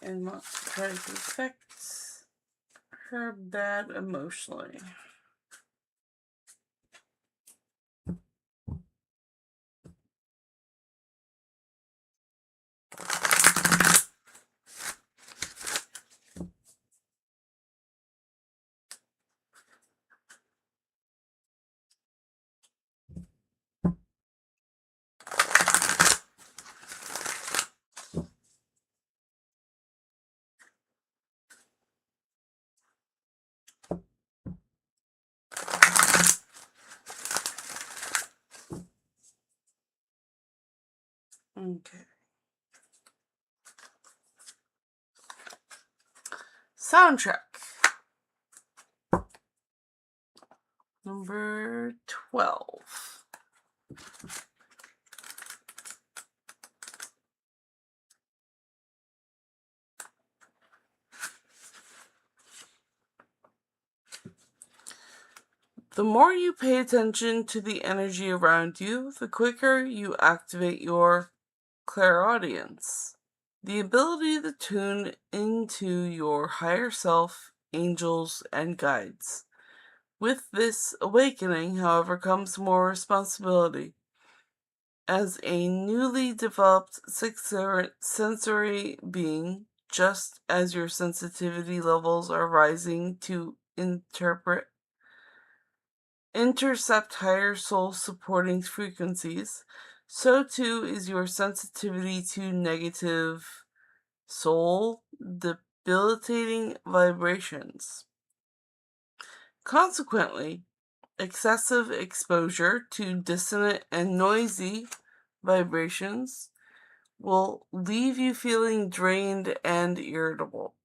S1: and wants to try to affect her bad emotionally. Okay. Soundtrack. Number 12. The more you pay attention to the energy around you, the quicker you activate your clairaudience. The ability to tune into your higher self, angels, and guides. With this awakening, however, comes more responsibility. As a newly developed sixth sensory being, just as your sensitivity levels are rising to intercept higher soul supporting frequencies, so too is your sensitivity to negative soul debilitating vibrations. Consequently, excessive exposure to dissonant and noisy vibrations will leave you feeling drained and irritable.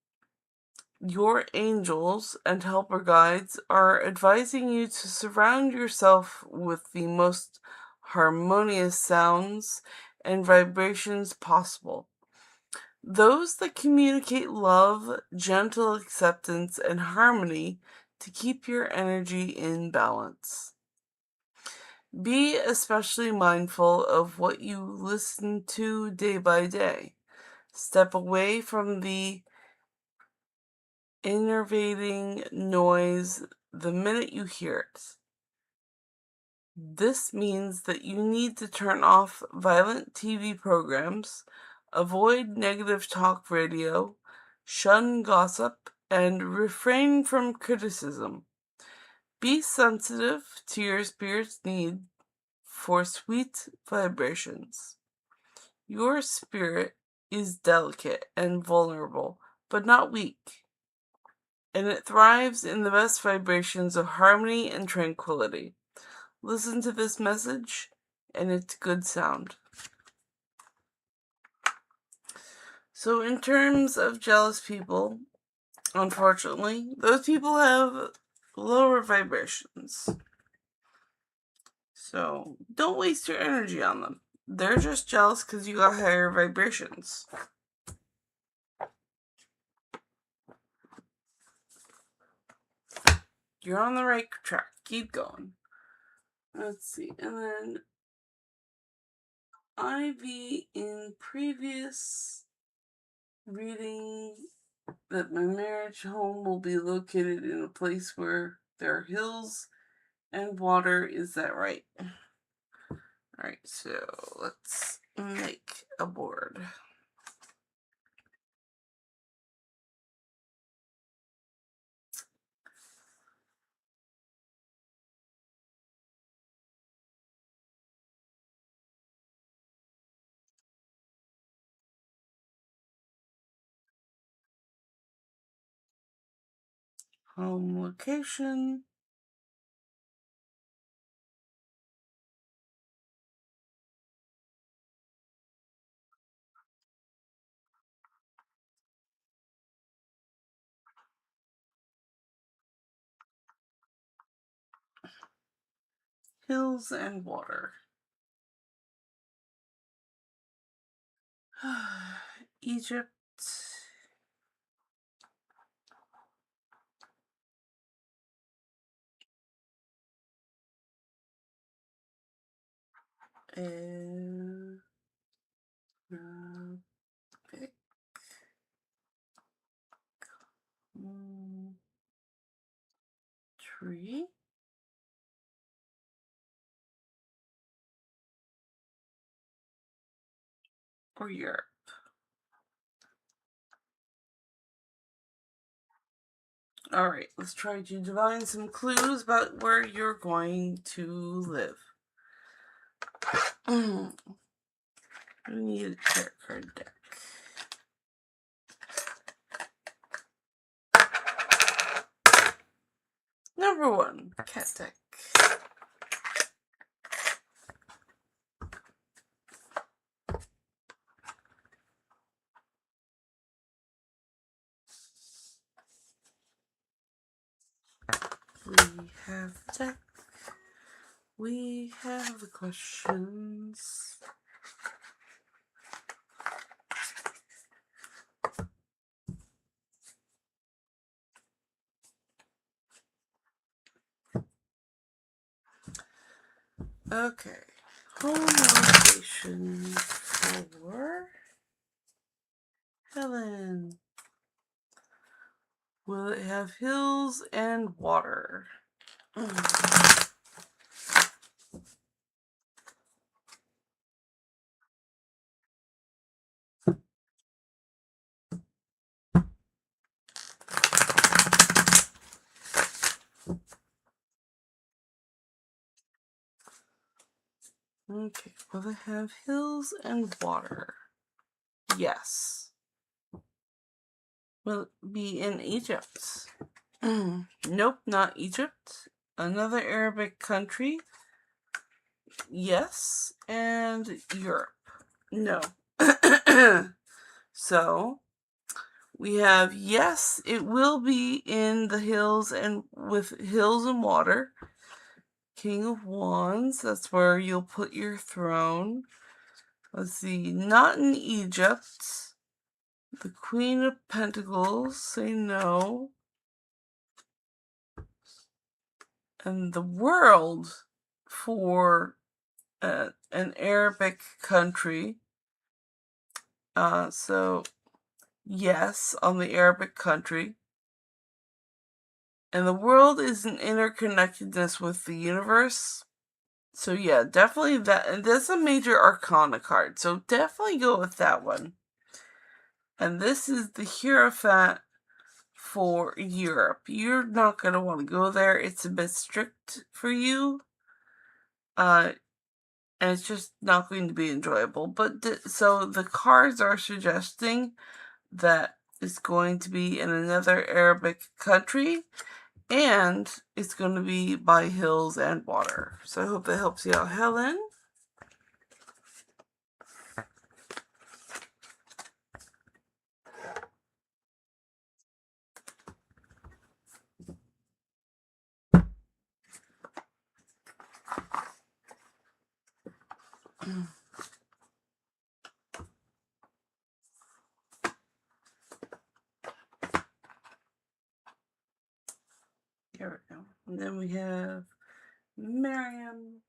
S1: Your angels and helper guides are advising you to surround yourself with the most harmonious sounds and vibrations possible. Those that communicate love, gentle acceptance, and harmony to keep your energy in balance. Be especially mindful of what you listen to day by day. Step away from the enervating noise the minute you hear it. This means that you need to turn off violent TV programs, avoid negative talk radio, shun gossip, and refrain from criticism. Be sensitive to your spirit's need for sweet vibrations. Your spirit is delicate and vulnerable, but not weak, and it thrives in the best vibrations of harmony and tranquility. Listen to this message and it's good sound. So in terms of jealous people, unfortunately, those people have lower vibrations. So don't waste your energy on them. They're just jealous because you got higher vibrations. You're on the right track. Keep going. Let's see. And then Ivy in previous reading that my marriage home will be located in a place where there are hills and water. Is that right? Alright, so let's make a board. Home location. Hills and water. Egypt. And pick tree. Or Europe. Alright, let's try to divine some clues about where you're going to live. I need a tarot card deck. Number 1, cat deck. We have the deck. We have the questions. Okay. Home location for Helen. Will it have hills and water? Okay, will it have hills and water? Yes. Will it be in Egypt? Nope, not Egypt. Another Arabic country? Yes. And Europe? No. So, we have yes, it will be in the hills and with hills and water. King of Wands, that's where you'll put your throne. Let's see, not in Egypt. The Queen of Pentacles, say no. And the world for an Arabic country. So, yes, on the Arabic country. And the world is an interconnectedness with the universe. So yeah, definitely that. And that's a major arcana card. So definitely go with that one. And this is the Hierophant for Europe. You're not going to want to go there. It's a bit strict for you. And it's just not going to be enjoyable. But so the cards are suggesting that it's going to be in another Arabic country. And it's going to be by hills and water. So I hope that helps you out, Helen. Here we go. And then we have Miriam.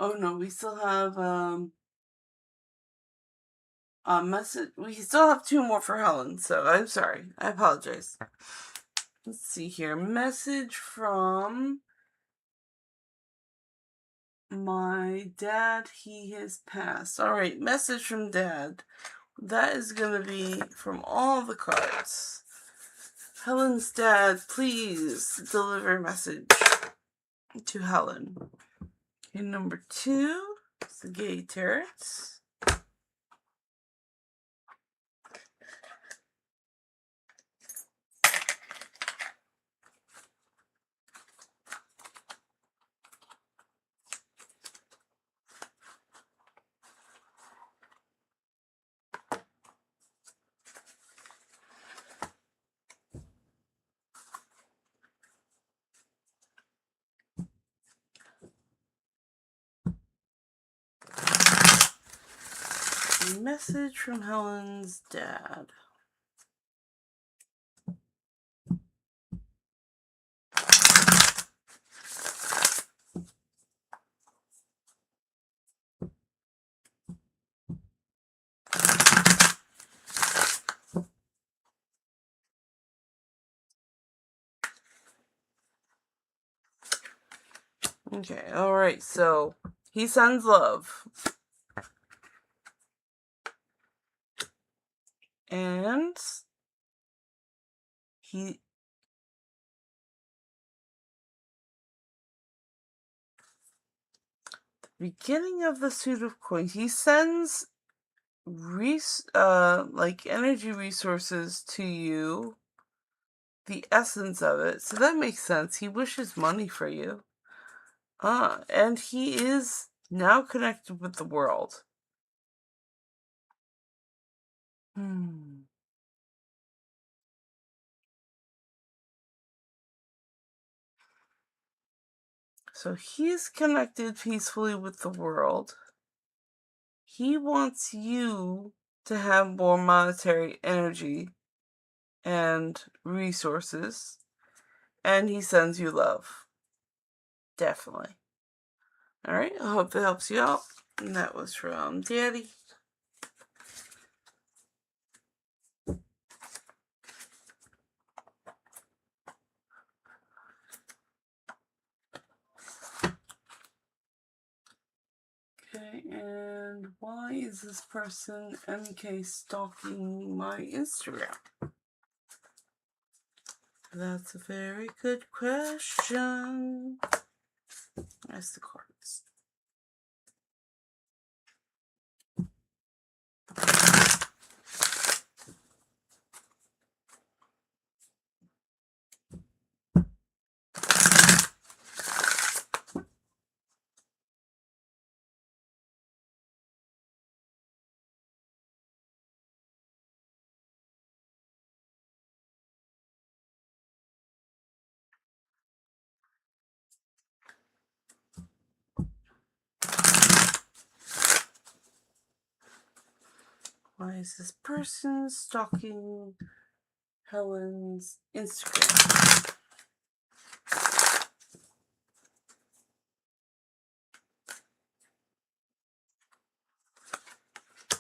S1: Oh no, we still have a message. We still have 2 more for Helen, so I'm sorry. I apologize. Let's see here. Message from my dad. He has passed. All right, message from Dad. That is going to be from all the cards. Helen's dad, please deliver a message to Helen. Okay, number 2 is the Gay Turrets. A message from Helen's dad. Okay, alright, so he sends love. And he beginning of the suit of coins, he sends like energy resources to you, the essence of it. So that makes sense. He wishes money for you. And he is now connected with the world. So he's connected peacefully with the world. He wants you to have more monetary energy and resources. And he sends you love. Definitely. Alright, I hope that helps you out. And that was from Daddy. Okay, and why is this person MK stalking my Instagram? That's a very good question. That's the cards. Why is this person stalking Helen's Instagram?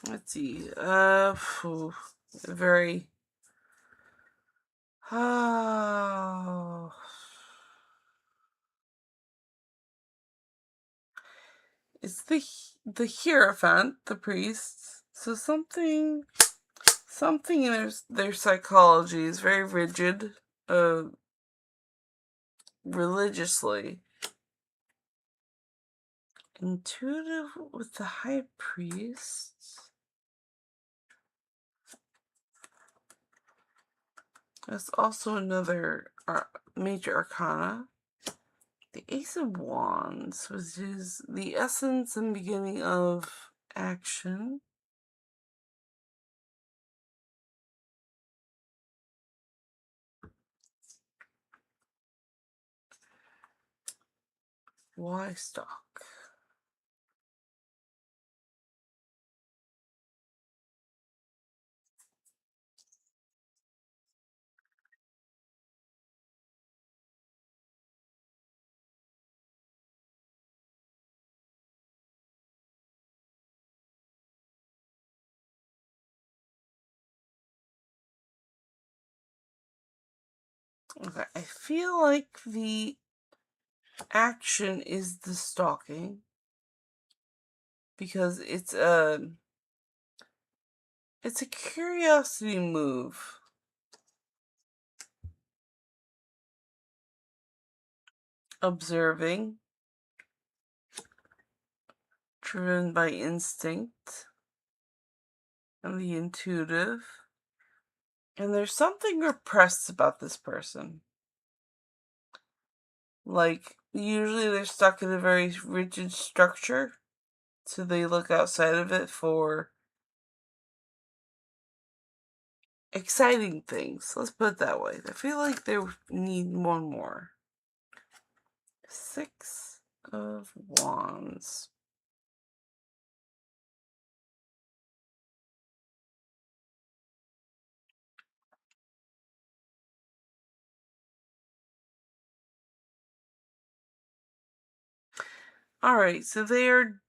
S1: Let's see. Very. Oh. It's the Hierophant, the priest. So something in their psychology is very rigid, religiously. Intuitive with the High Priest. That's also another major arcana. The Ace of Wands, which is the essence and beginning of action. Why stalk? Okay, I feel like the action is the stalking because it's a curiosity move. Observing, driven by instinct and the intuitive. And there's something repressed about this person. Like, usually they're stuck in a very rigid structure, so they look outside of it for exciting things. Let's put it that way. I feel like they need one more. 6 of Wands. Alright, so they are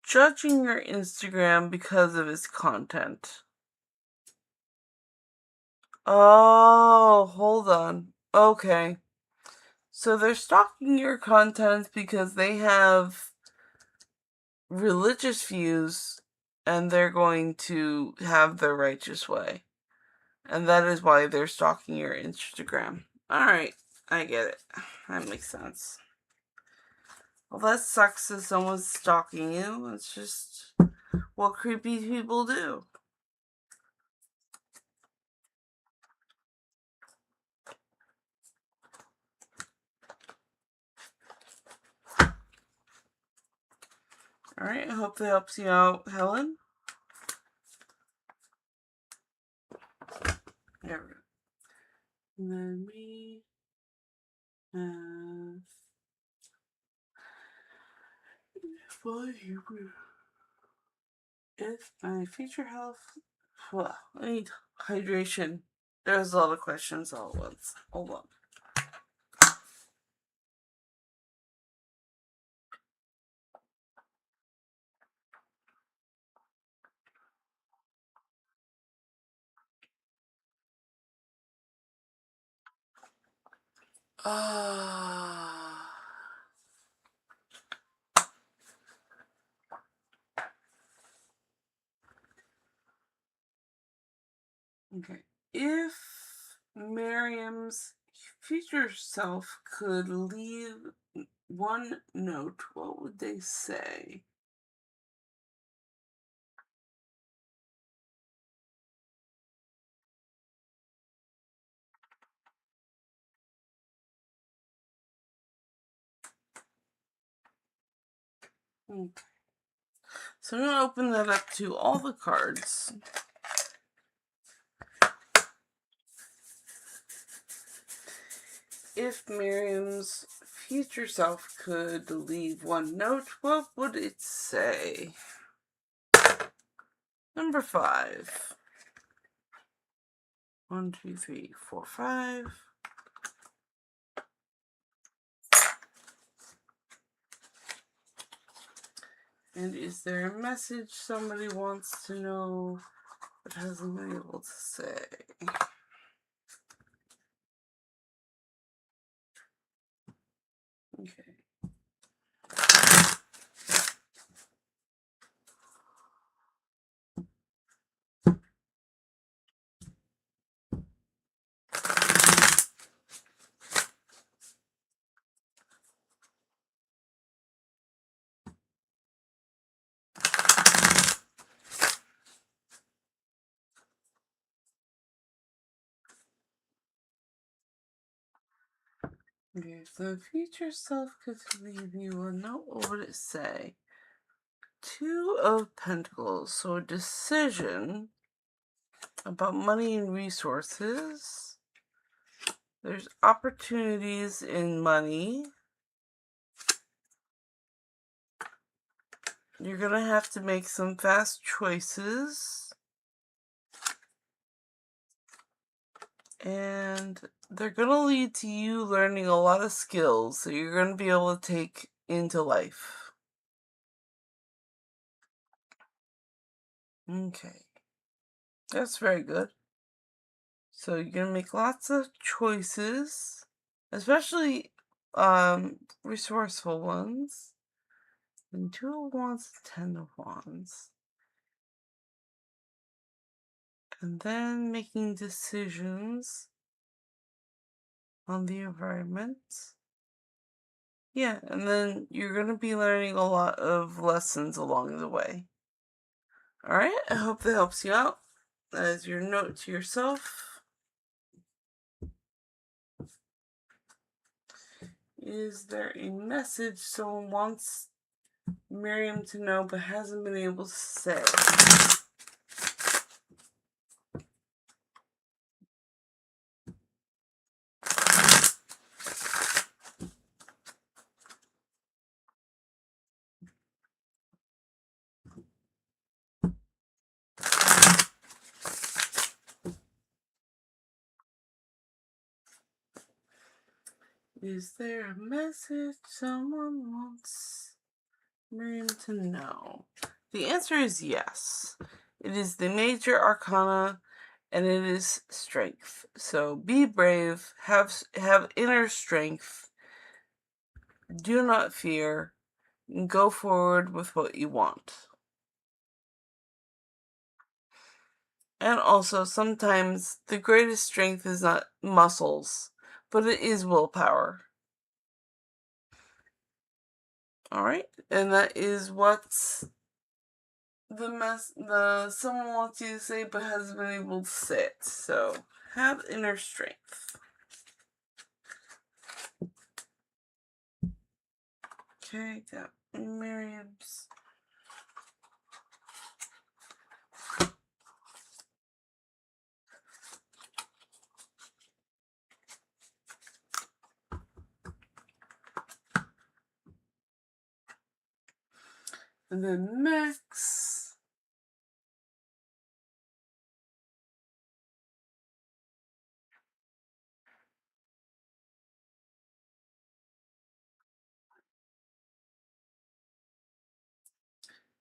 S1: judging your Instagram because of its content. Oh, hold on. Okay. So they're stalking your content because they have religious views and they're going to have their righteous way. And that is why they're stalking your Instagram. Alright, I get it. That makes sense. Well, that sucks that someone's stalking you. It's just what creepy people do. Alright, I hope that helps you out, Helen. There we go. Let me have if my future health. Well, I need hydration. There's a lot of questions all at once. Hold on. Okay. If Miriam's future self could leave one note, what would they say? Okay. So I'm going to open that up to all the cards. If Miriam's future self could leave one note, what would it say? Number 5. 1, 2, 3, 4, 5. And is there a message somebody wants to know but hasn't been able to say? Okay. Okay, if the future self could leave you a note, what would it say? 2 of Pentacles, so a decision about money and resources. There's opportunities in money. you're gonna have to make some fast choices. And they're gonna lead to you learning a lot of skills that you're gonna be able to take into life. Okay. That's very good. So you're gonna make lots of choices, especially resourceful ones. And 2 of Wands, 10 of Wands. And then making decisions on the environment. Yeah, and then you're gonna be learning a lot of lessons along the way. Alright, I hope that helps you out. As your note to yourself, is there a message someone wants Miriam to know but hasn't been able to say? Is there a message someone wants Miriam to know? The answer is yes. It is the major arcana and it is strength. So be brave, have inner strength, do not fear, and go forward with what you want. And also, sometimes the greatest strength is not muscles, but it is willpower. Alright? And that is what someone wants you to say but hasn't been able to say it. So, have inner strength. Okay, got Miriam's. And then Max.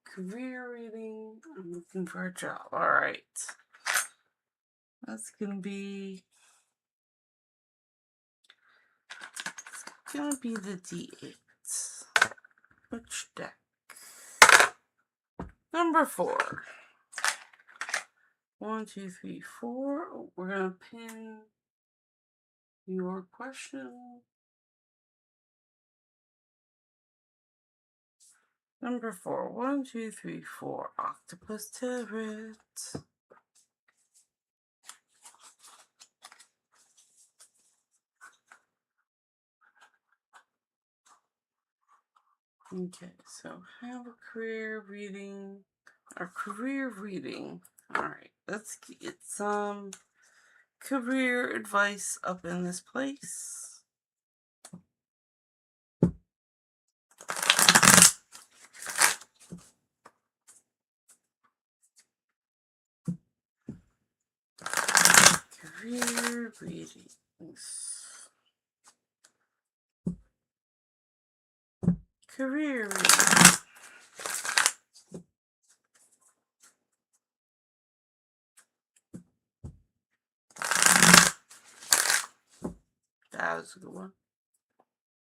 S1: Career reading. I'm looking for a job. Alright. That's gonna be the D8. Which deck? Number 4. 1, 2, 3, 4. We're gonna pin your question. Number 4. 1, 2, 3, 4. Octopus Tarot. Okay, so have a career reading. Our career reading. Alright, let's get some career advice up in this place. Career readings. Career reading. That was a good one.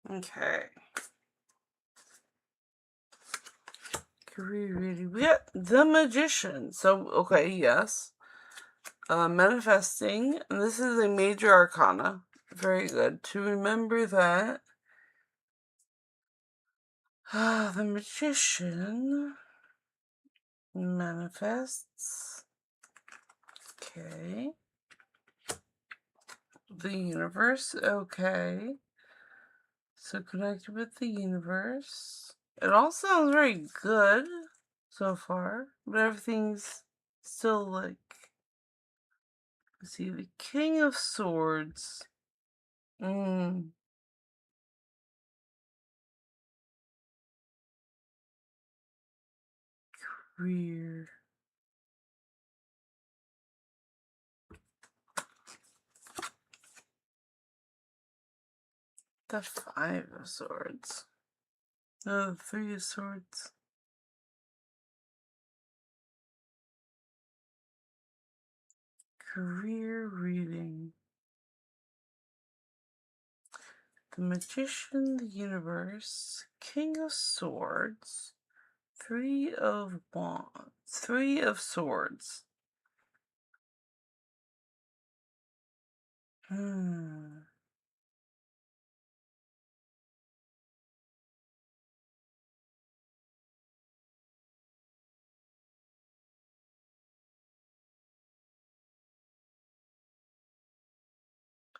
S1: Okay. Career reading. We got the Magician. So, okay, yes. Manifesting. And this is a major arcana. Very good. To remember that. The Magician manifests. Okay. The universe. Okay. So connected with the universe. It all sounds very good so far, but everything's still like. Let's see, the King of Swords. career. The 5 of Swords. No, the 3 of Swords. Career reading. The Magician, the Universe, King of Swords, 3 of Wands, 3 of Swords.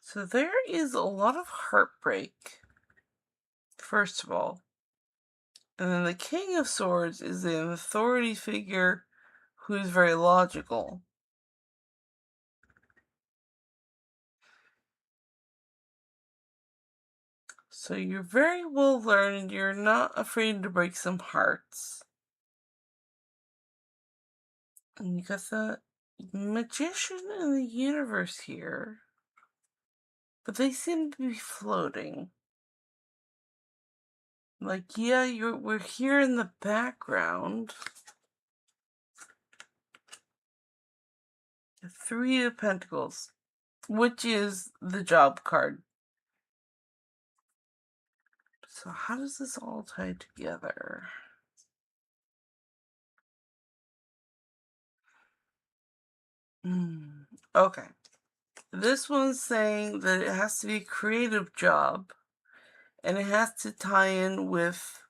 S1: So there is a lot of heartbreak, first of all. And then the King of Swords is an authority figure who is very logical. So you're very well learned. You're not afraid to break some hearts. And you got the Magician in the Universe here. But they seem to be floating. Like, yeah, we're here in the background. The 3 of Pentacles, which is the job card. So how does this all tie together? Okay. This one's saying that it has to be a creative job, and it has to tie in with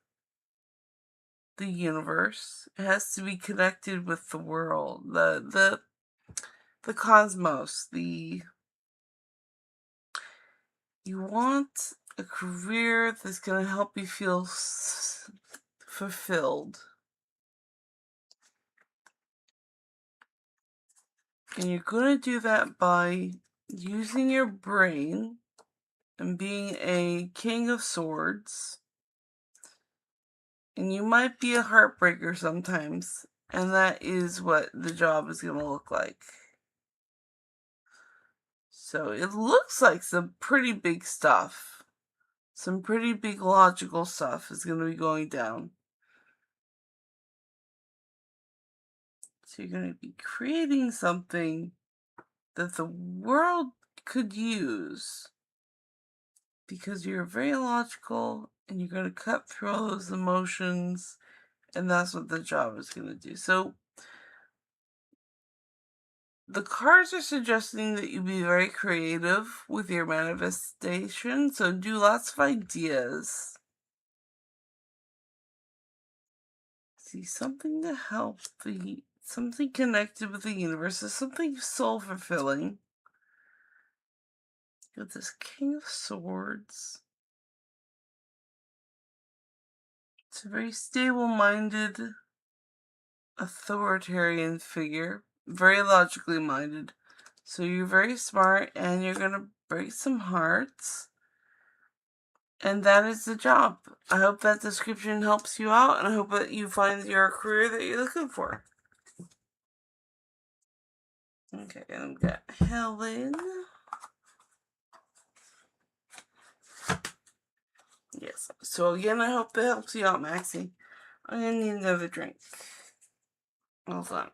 S1: the universe. It has to be connected with the world, the cosmos. You want a career that's going to help you feel fulfilled. And you're going to do that by using your brain and being a King of Swords. And you might be a heartbreaker sometimes. And that is what the job is going to look like. So it looks like some pretty big stuff. Some pretty big logical stuff is going to be going down. So you're going to be creating something that the world could use. Because you're very logical and you're going to cut through all those emotions. And that's what the job is going to do. So the cards are suggesting that you be very creative with your manifestation. So do lots of ideas. See, something to help something connected with the universe. Is something soul fulfilling. With this King of Swords. It's a very stable-minded, authoritarian figure. Very logically minded. So you're very smart and you're going to break some hearts. And that is the job. I hope that description helps you out, and I hope that you find your career that you're looking for. Okay, and I've got Helen. Yes. So again, I hope that helps you out, Maxie. I'm gonna need another drink. Hold on.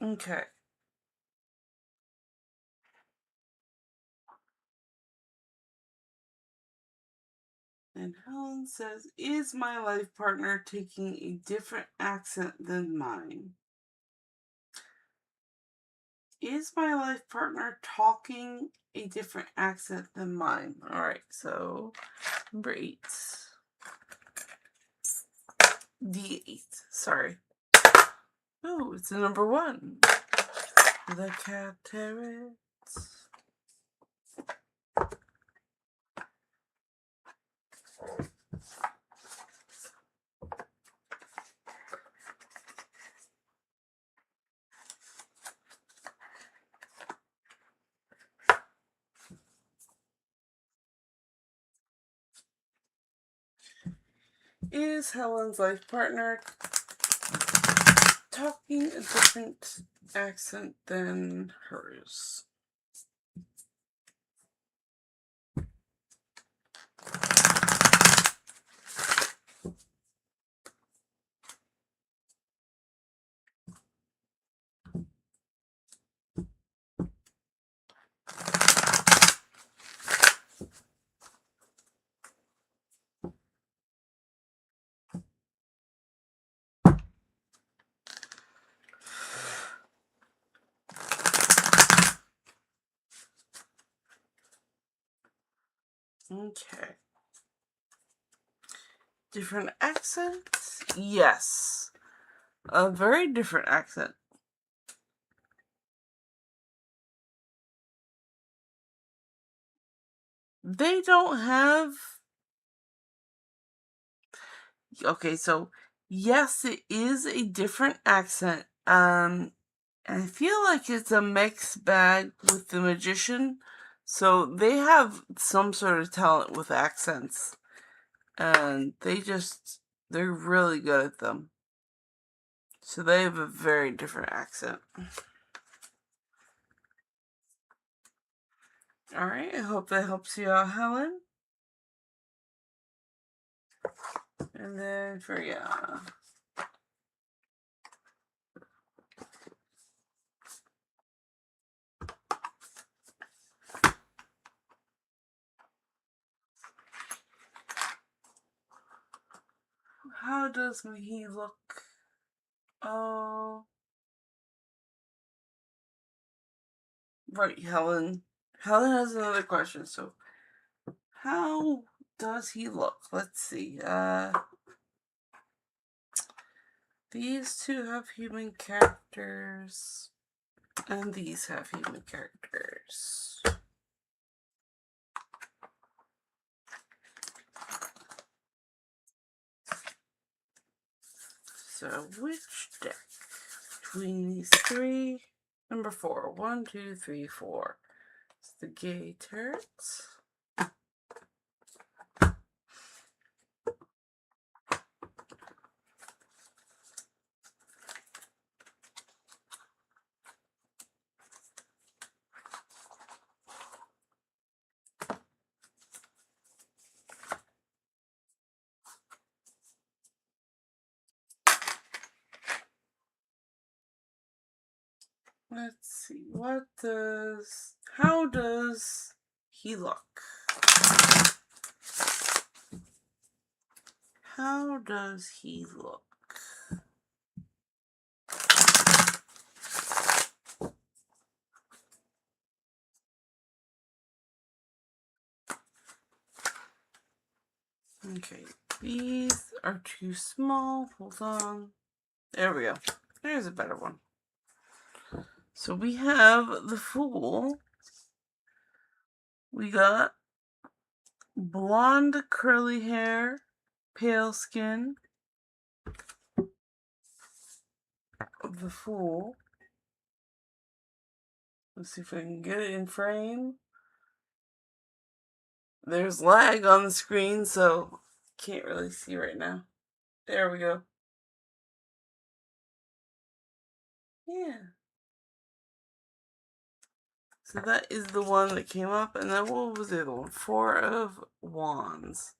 S1: Okay. And Helen says, is my life partner taking a different accent than mine? Is my life partner talking a different accent than mine? Alright, so number 8. D8. Sorry. Oh, it's a number 1. The Cataracts. Is Helen's life partner talking a different accent than hers? Okay. Different accent? Yes. A very different accent. They don't have. Okay, so yes, it is a different accent. I feel like it's a mixed bag with the magician. So they have some sort of talent with accents. And they're really good at them. So they have a very different accent. Alright, I hope that helps you out, Helen. And then for how does he look? Oh, right, Helen. Helen has another question. So, how does he look? Let's see. These two have human characters, and these have human characters. So, which deck between these three? Number 4. 1, 2, 3, 4. It's the gay turrets. Let's see. How does he look? How does he look? Okay, these are too small. Hold on. There we go. There's a better one. So we have the Fool. We got blonde curly hair, pale skin of the Fool. Let's see if I can get it in frame. There's lag on the screen, so can't really see right now. There we go. Yeah. So that is the one that came up, and then what was the other one? 4 of Wands.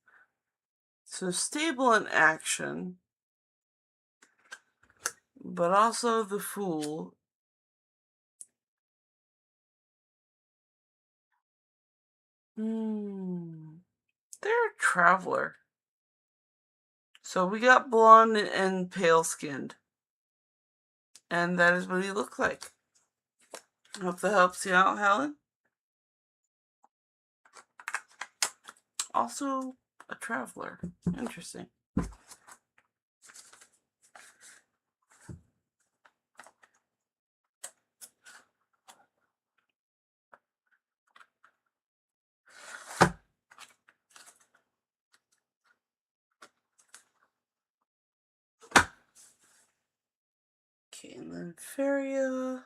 S1: So stable in action, but also the Fool. They're a traveler. So we got blonde and pale skinned. And that is what he looked like. Hope that helps you out, Helen. Also a traveler. Interesting. Okay, and then Feria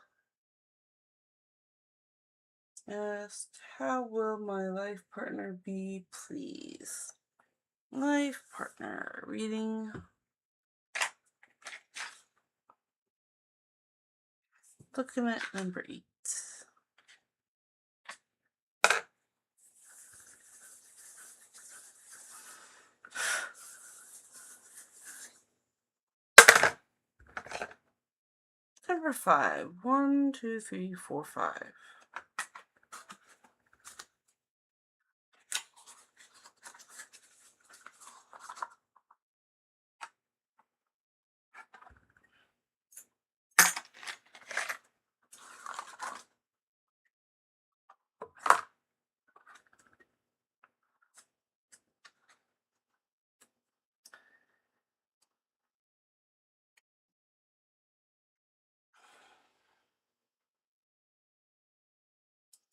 S1: asked, how will my life partner be, please? Life partner reading. Looking at number 8. Number 5. 1, 2, 3, 4, 5.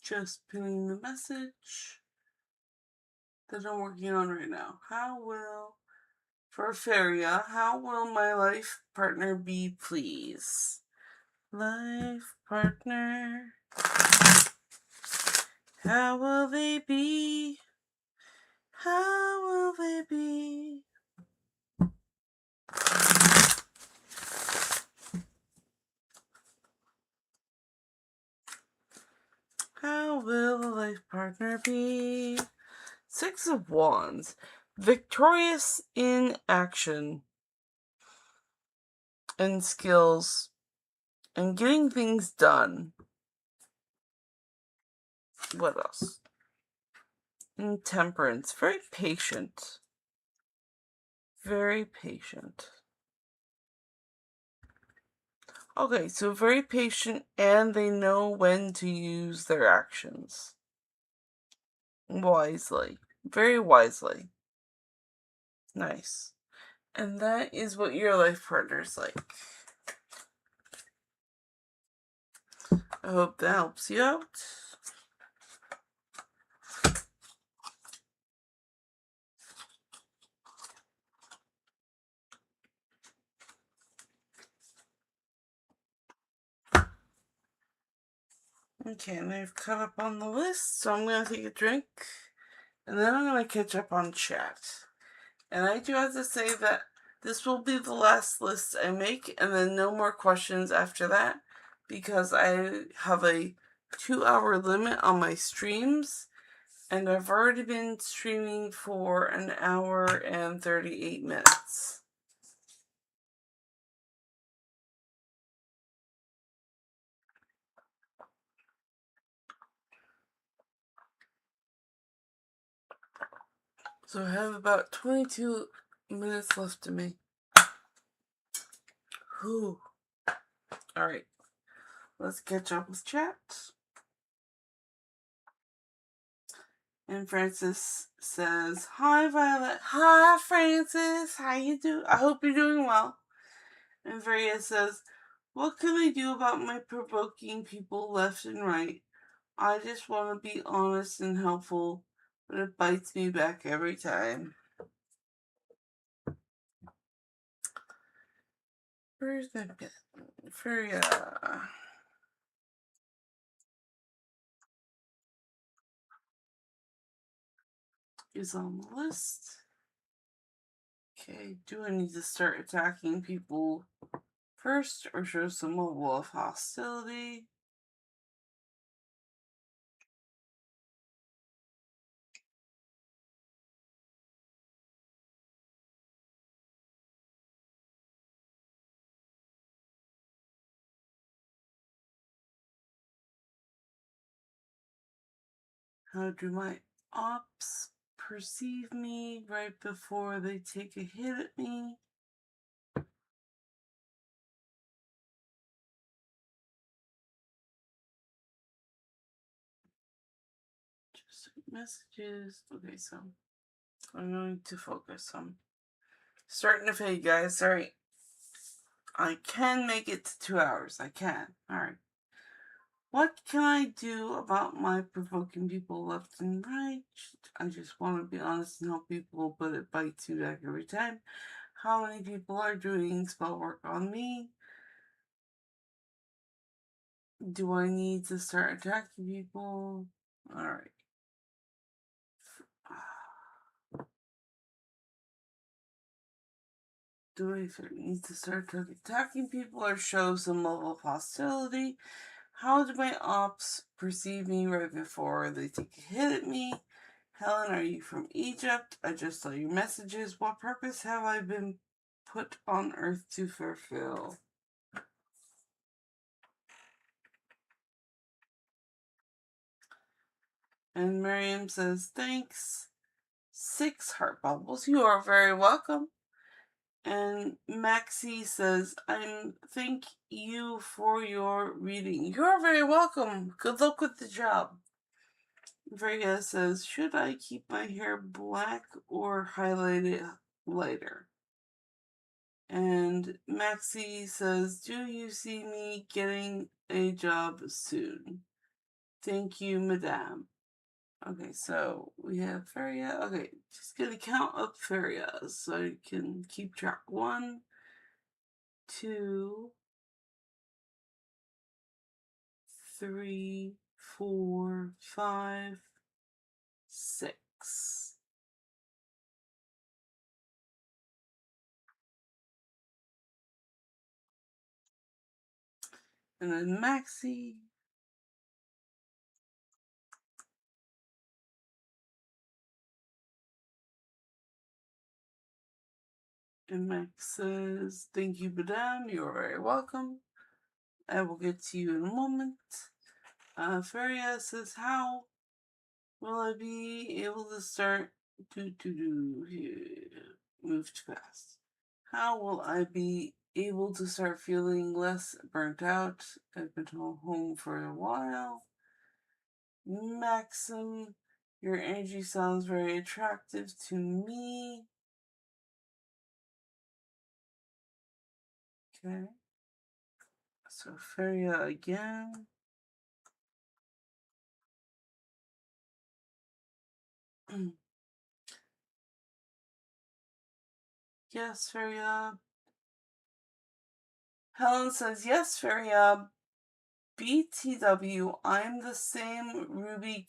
S1: Just pinning the message that I'm working on right now. For Feria, how will my life partner be, please? Life partner, how will they be? How will they be? How will the life partner be? 6 of Wands. Victorious in action and skills and getting things done. What else? Temperance. Very patient. Very patient. Okay, so very patient and they know when to use their actions. Wisely. Very wisely. Nice. And that is what your life partner's like. I hope that helps you out. Okay, and I've caught up on the list, so I'm going to take a drink, and then I'm going to catch up on chat. And I do have to say that this will be the last list I make, and then no more questions after that, because I have a 2-hour limit on my streams, and I've already been streaming for 1 hour and 38 minutes. So I have about 22 minutes left to me. Whew. Alright, let's catch up with chat. And Francis says, "Hi, Violet." Hi, Francis. How you do? I hope you're doing well. And Varia says, "What can I do about my provoking people left and right? I just want to be honest and helpful, but it bites me back every time." Where's my pen? Varia is on the list. Okay, do I need to start attacking people first or show some level of hostility? How do my ops perceive me right before they take a hit at me? Just messages. Okay, so I'm going to focus on starting to fade, guys. Alright. I can make it to 2 hours. I can. Alright. What can I do about my provoking people left and right? I just want to be honest and help people, but it bites me back every time. How many people are doing spell work on me? Do I need to start attacking people? Alright. Do I need to start attacking people or show some level of hostility? How do my ops perceive me right before they take a hit at me? Helen, are you from Egypt? I just saw your messages. What purpose have I been put on Earth to fulfill? And Miriam says, thanks. 6 heart bubbles. You are very welcome. And Maxie says, thank you for your reading. You're very welcome. Good luck with the job. Vega says, should I keep my hair black or highlight it lighter? And Maxie says, do you see me getting a job soon? Thank you, madame. Okay, so we have Feria. Okay, just gonna count up Ferias so I can keep track. 1, 2, 3, 4, 5, 6. And then Maxie. And Max says, thank you, madame. You are very welcome. I will get to you in a moment. Feria says, how will I be able to start move too fast? How will I be able to start feeling less burnt out? I've been home for a while. Maxim, your energy sounds very attractive to me. Okay. So Feria again. Yes, Feria. Helen says, yes, Feria. BTW, I'm the same Ruby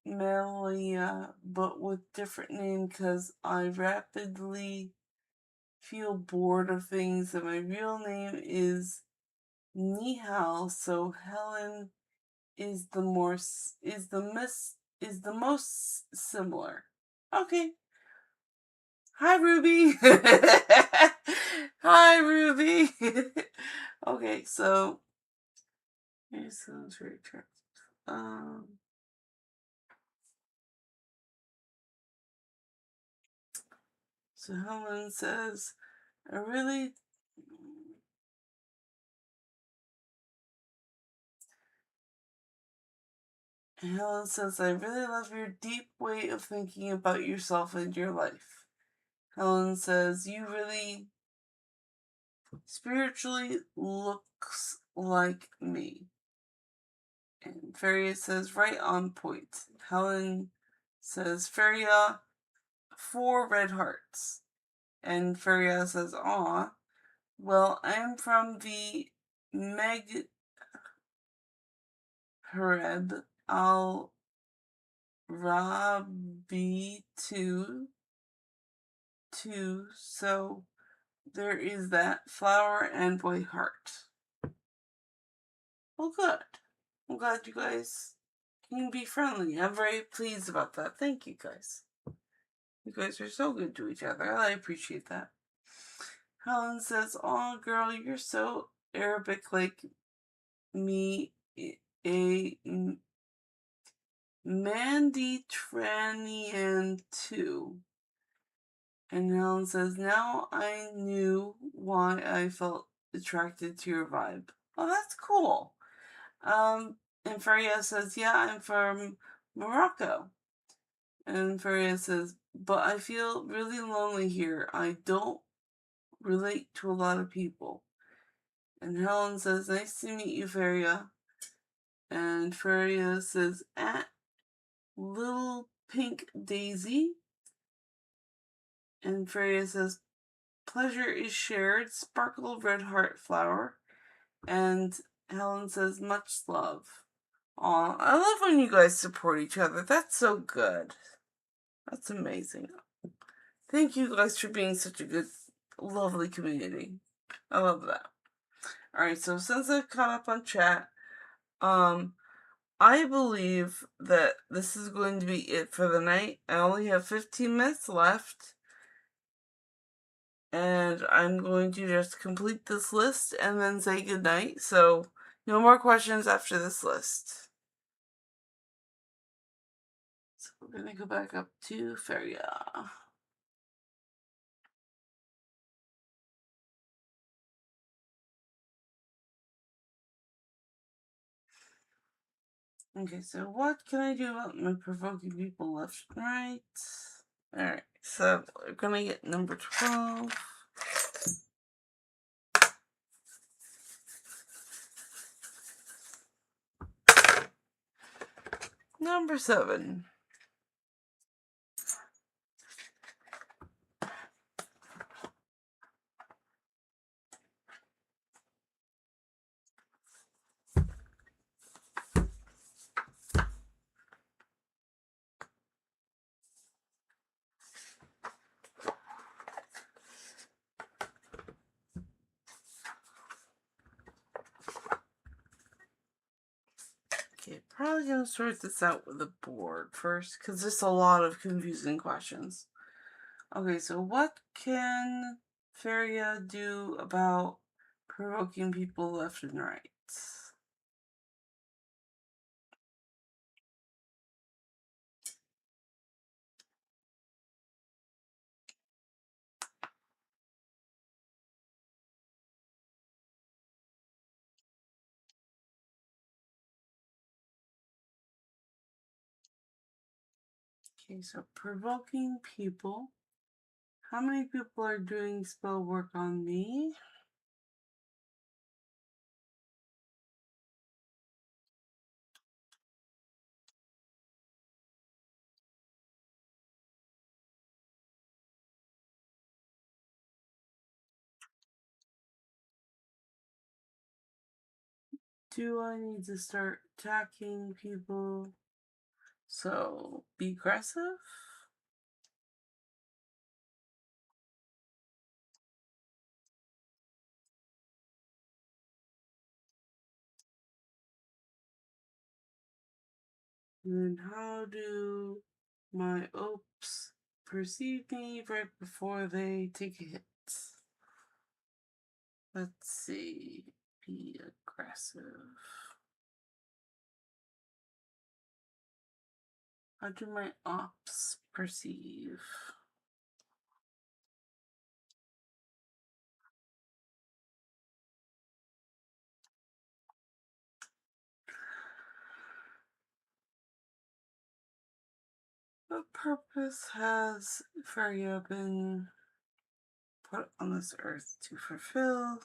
S1: Camellia, but with different name because I rapidly feel bored of things and my real name is Nihal, so Helen is the most similar. Okay. Hi, Ruby. Hi, Ruby. Okay, so it sounds very attractive. So Helen says, I really Helen says, I really love your deep way of thinking about yourself and your life. Helen says, you really spiritually looks like me. And Feria says, right on point. Helen says, Feria, 4 red hearts. And Feria says, aw, well, I'm from the Maghreb al-Rabi too, so there is that flower and white heart. Well, good. I'm glad you guys can be friendly. I'm very pleased about that. Thank you guys. You guys are so good to each other. I appreciate that. Helen says, "Oh, girl, you're so Arabic like me, a Mediterranean too." And Helen says, now I knew why I felt attracted to your vibe. Oh, that's cool. And Faria says, yeah, I'm from Morocco. And Faria says, but I feel really lonely here. I don't relate to a lot of people. And Helen says, nice to meet you, Faria. And Faria says, at Little Pink Daisy. And Faria says, pleasure is shared, sparkle red heart flower. And Helen says, much love. Aw, I love when you guys support each other. That's so good. That's amazing. Thank you guys for being such a good lovely community. I love that. Alright, so since I've caught up on chat, I believe that this is going to be it for the night. I only have 15 minutes left. And I'm going to just complete this list and then say goodnight. So, no more questions after this list. So, we're going to go back up to Feria. Okay, so what can I do about my provoking people left and right? Alright, so we're gonna get number 12. Number 7. Okay, probably gonna sort this out with the board first, because there's a lot of confusing questions. Okay, so what can Feria do about provoking people left and right? Okay, so provoking people. How many people are doing spell work on me? Do I need to start attacking people? So, be aggressive? And how do my opes perceive me right before they take a hit? Let's see. Be aggressive. How do my ops perceive? What purpose has Feria been put on this earth to fulfill?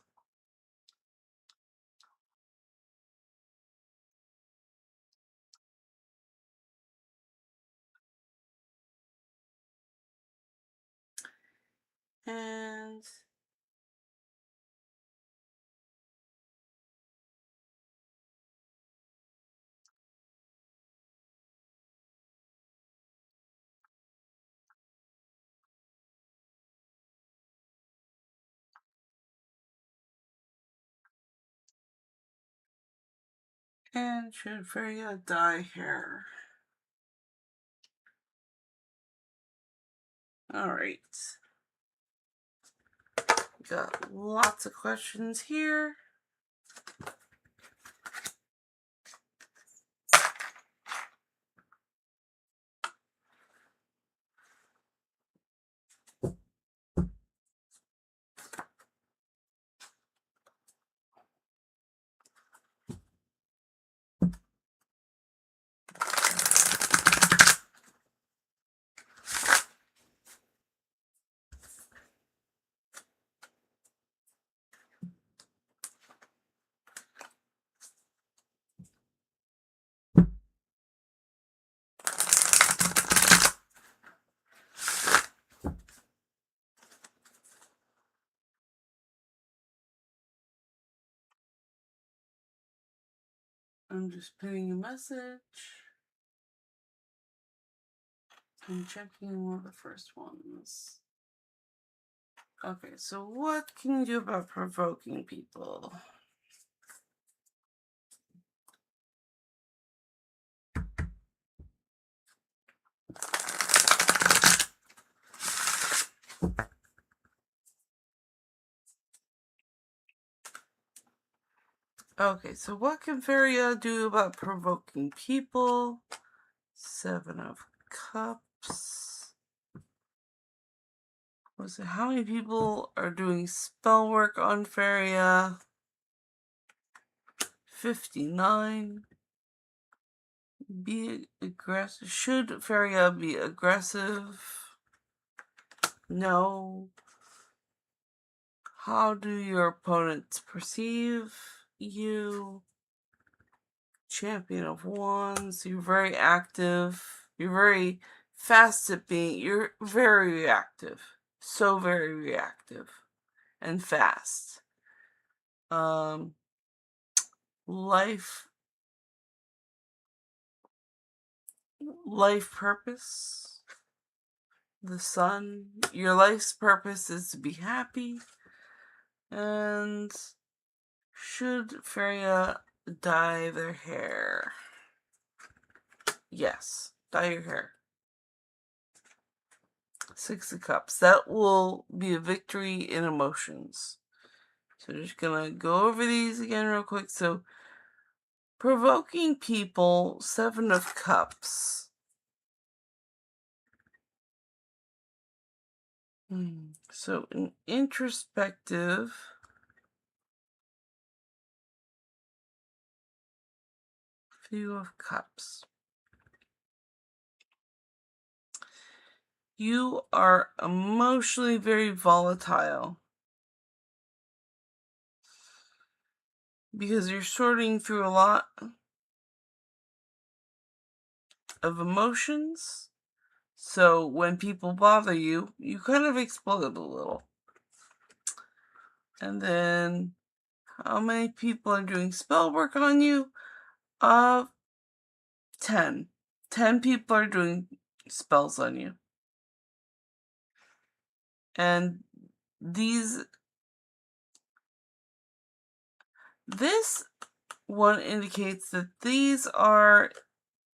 S1: And should Feria dye hair? Alright. Got lots of questions here. I'm just pinning a message and checking one of the first ones. Okay, so what can you do about provoking people? Okay, so what can Feria do about provoking people? 7 of Cups. How many people are doing spell work on Feria? 59. Be aggressive. Should Feria be aggressive? No. How do your opponents perceive you? Champion of Wands. You're very active. You're very fast at being. You're very reactive. So very reactive and fast. Life purpose. The Sun. Your life's purpose is to be happy. And should Feria dye their hair? Yes, dye your hair. 6 of Cups. That will be a victory in emotions. So just gonna go over these again real quick. So provoking people, 7 of Cups. So an introspective view of Cups. You are emotionally very volatile because you're sorting through a lot of emotions. So when people bother you, you kind of explode a little. And then how many people are doing spell work on you? 10. 10 people are doing spells on you. And this one indicates that these are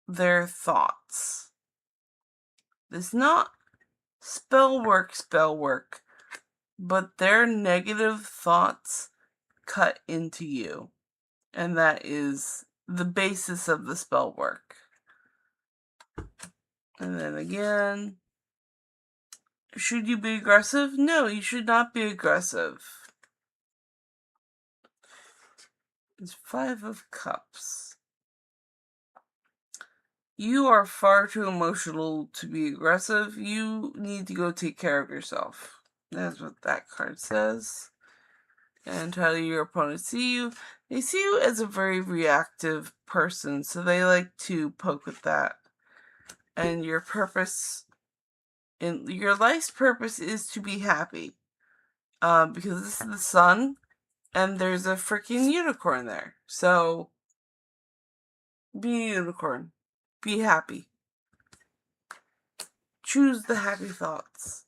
S1: their thoughts. It's not spell work, but their negative thoughts cut into you. And that is the basis of the spell work. And then again, should you be aggressive? No, you should not be aggressive. It's 5 of Cups. You are far too emotional to be aggressive. You need to go take care of yourself. That's what that card says. And how do your opponents see you? They see you as a very reactive person, so they like to poke with that. And your purpose, your life's purpose is to be happy. Because this is the Sun, and there's a freaking unicorn there. So, be a unicorn. Be happy. Choose the happy thoughts.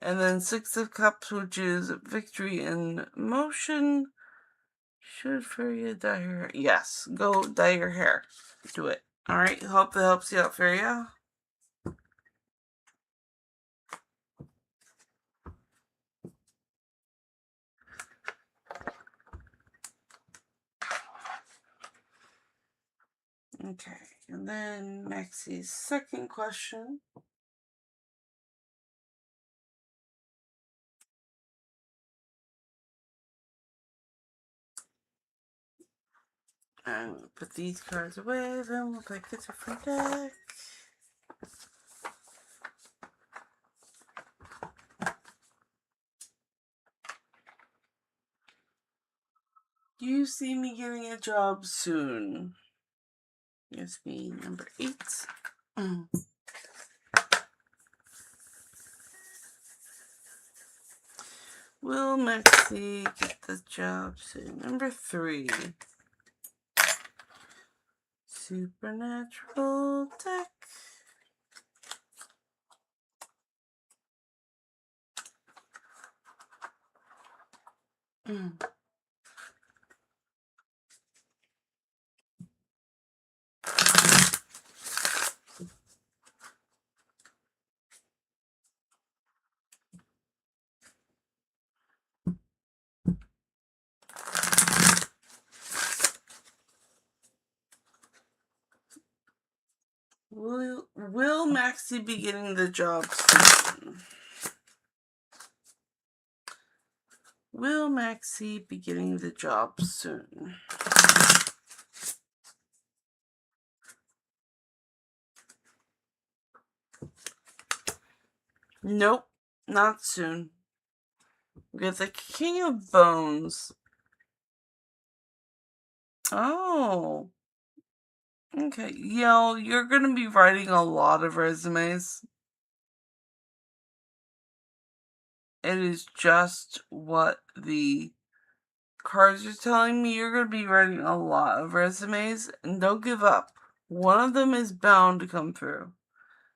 S1: And then 6 of Cups, which is victory in motion. Should Feria dye her hair? Yes, go dye your hair. Do it. Alright, hope that helps you out, Feria. Okay, and then Maxie's second question. I'm going to put these cards away, then we'll pick a different deck. Do you see me getting a job soon? Yes, me, number 8. Will Maxie get the job soon? Number 3. Supernatural deck. Will Maxie be getting the job soon? Will Maxie be getting the job soon? Nope, not soon. We got the King of Bones. Oh. Okay. You're going to be writing a lot of resumes. It is just what the cards are telling me. You're going to be writing a lot of resumes, and don't give up. One of them is bound to come through.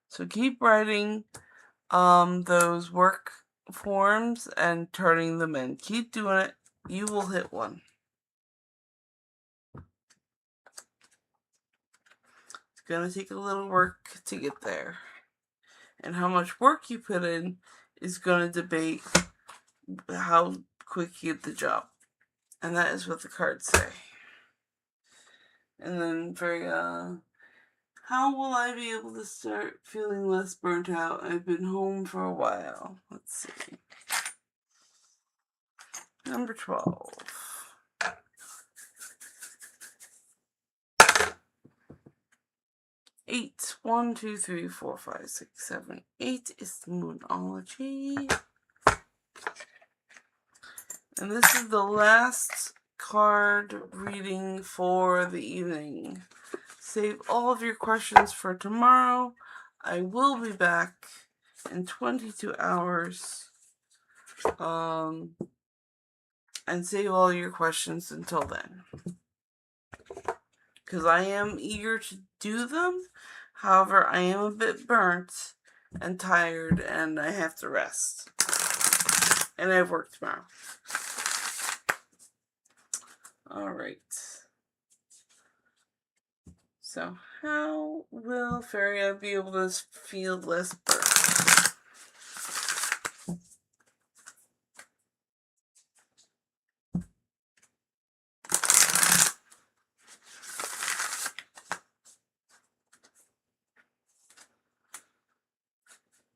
S1: So keep writing those work forms and turning them in. Keep doing it. You will hit one. It's going to take a little work to get there. And how much work you put in is going to debate how quick you get the job. And that is what the cards say. And then how will I be able to start feeling less burnt out? I've been home for a while. Let's see. Number 12. 8. 1, 2, 3, 4, 5, 6, 7, 8 is the Moonology. And this is the last card reading for the evening. Save all of your questions for tomorrow. I will be back in 22 hours. And save all your questions until then. Because I am eager to do them. However, I am a bit burnt and tired, and I have to rest. And I have work tomorrow. Alright. So, how will Feria be able to feel less burnt?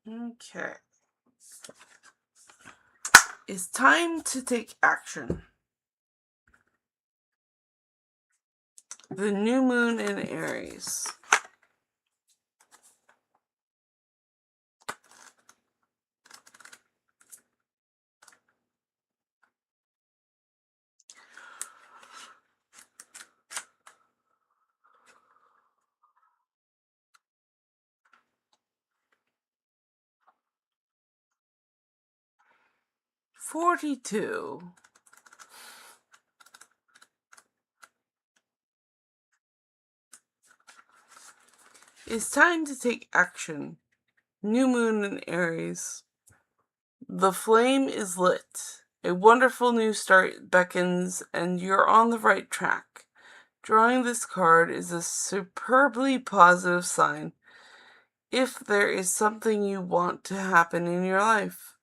S1: Okay. It's time to take action. The new moon in Aries. $42. It's time to take action. New moon in Aries. The flame is lit. A wonderful new start beckons, and you're on the right track. Drawing this card is a superbly positive sign if there is something you want to happen in your life.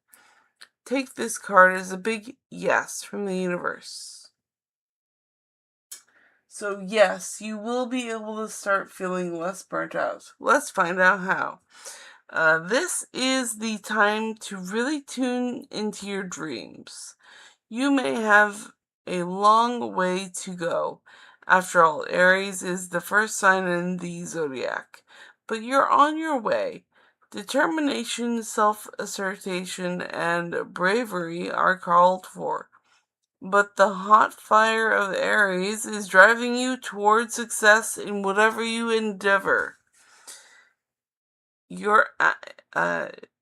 S1: Take this card as a big yes from the universe. So yes, you will be able to start feeling less burnt out. Let's find out how. This is the time to really tune into your dreams. You may have a long way to go. After all, Aries is the first sign in the zodiac. But you're on your way. Determination, self-assertion, and bravery are called for. But the hot fire of Aries is driving you toward success in whatever you endeavor.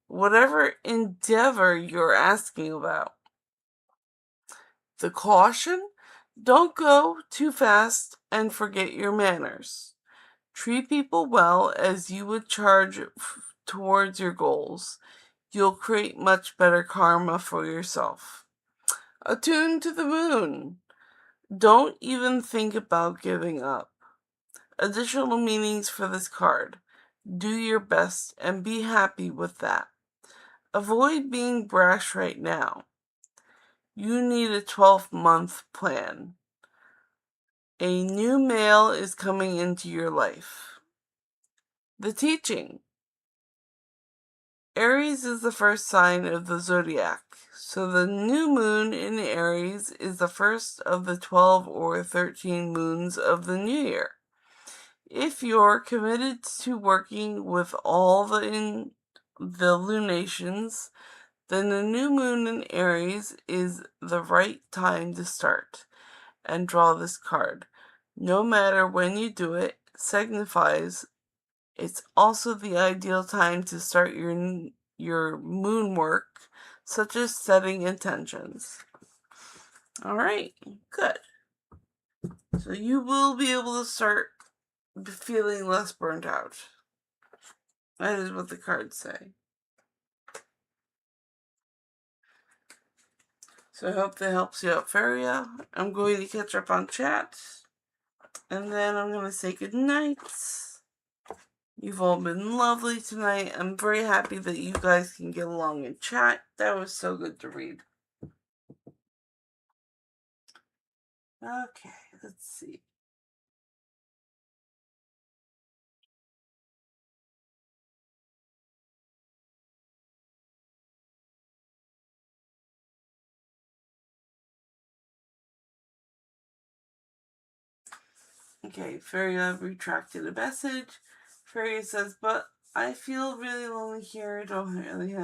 S1: Whatever endeavor you're asking about. The caution: don't go too fast and forget your manners. Treat people well as you would charge towards your goals. You'll create much better karma for yourself. Attuned to the moon. Don't even think about giving up. Additional meanings for this card. Do your best and be happy with that. Avoid being brash right now. You need a 12-month plan. A new male is coming into your life. The teaching. Aries is the first sign of the zodiac, so the new moon in Aries is the first of the 12 or 13 moons of the new year. If you're committed to working with all the lunations, then the new moon in Aries is the right time to start and draw this card. No matter when you do it, signifies it's also the ideal time to start your moon work, such as setting intentions. Alright, good. So you will be able to start feeling less burnt out. That is what the cards say. So I hope that helps you out, Feria. I'm going to catch up on chat. And then I'm going to say good night. You've all been lovely tonight. I'm very happy that you guys can get along and chat. That was so good to read. Okay, let's see. Okay, Feria retracted a message. Feria says, but I feel really lonely here. I don't really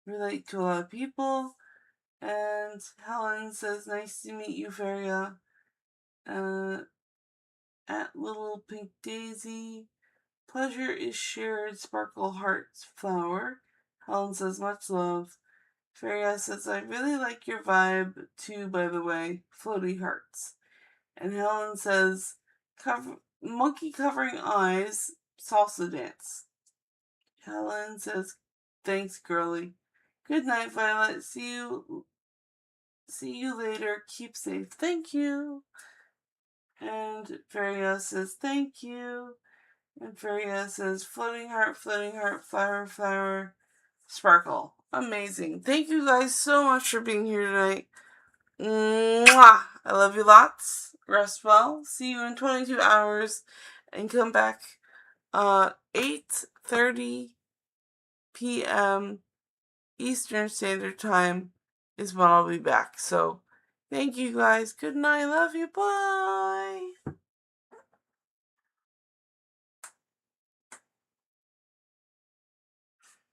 S1: relate to a lot of people. And Helen says, nice to meet you, Feria. At Little Pink Daisy. Pleasure is shared. Sparkle Hearts Flower. Helen says, much love. Feria says, I really like your vibe too, by the way. Floaty Hearts. And Helen says, monkey covering eyes, salsa dance. Helen says, thanks, girly. Good night, Violet. See you later. Keep safe. Thank you. And Feria says, thank you. And Feria says, floating heart, flower, flower, sparkle. Amazing. Thank you guys so much for being here tonight. Mwah! I love you lots. Rest well. See you in 22 hours. And come back 8:30 p.m. Eastern Standard Time is when I'll be back. So, thank you guys. Good night. Love you. Bye.